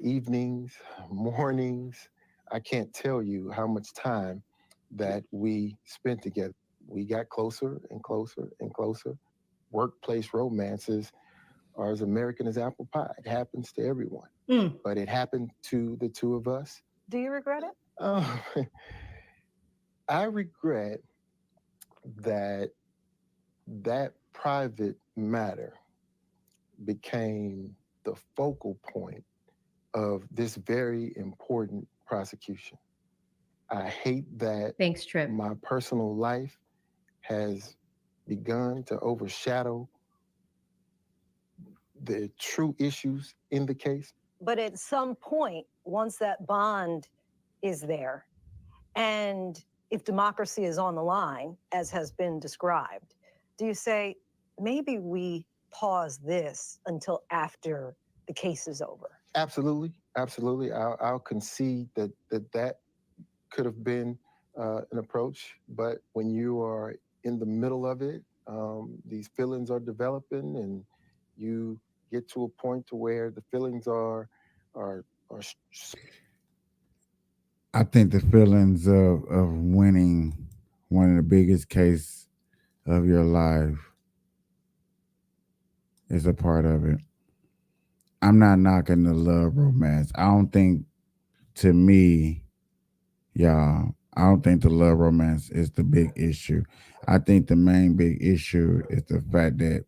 Speaker 20: evenings, mornings. I can't tell you how much time that we spent together. We got closer and closer and closer. Workplace romances are as American as apple pie. It happens to everyone. But it happened to the two of us.
Speaker 17: Do you regret it?
Speaker 20: I regret that private matter became the focal point of this very important prosecution. I hate that
Speaker 17: Thanks, Trip.
Speaker 20: my personal life has begun to overshadow the true issues in the case.
Speaker 17: But at some point, once that bond is there, and if democracy is on the line, as has been described, do you say, maybe we pause this until after the case is over?
Speaker 20: Absolutely, absolutely. I'll concede that could have been an approach, but when you are in the middle of it, these feelings are developing, and you get to a point to where the feelings are.
Speaker 3: I think the feelings of winning one of the biggest cases of your life is a part of it. I'm not knocking the love romance. I don't think, to me, y'all, I don't think the love romance is the big issue. I think the main big issue is the fact that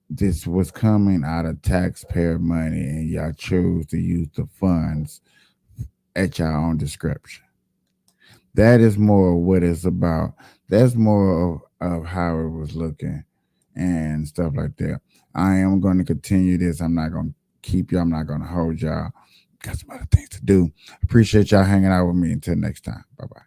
Speaker 3: this was coming out of taxpayer money and y'all chose to use the funds at your own discretion. That is more of what it's about. That's more of how it was looking and stuff like that. I am going to continue this. I'm not going to keep you. I'm not going to hold y'all. Got some other things to do. Appreciate y'all hanging out with me. Until next time. Bye-bye.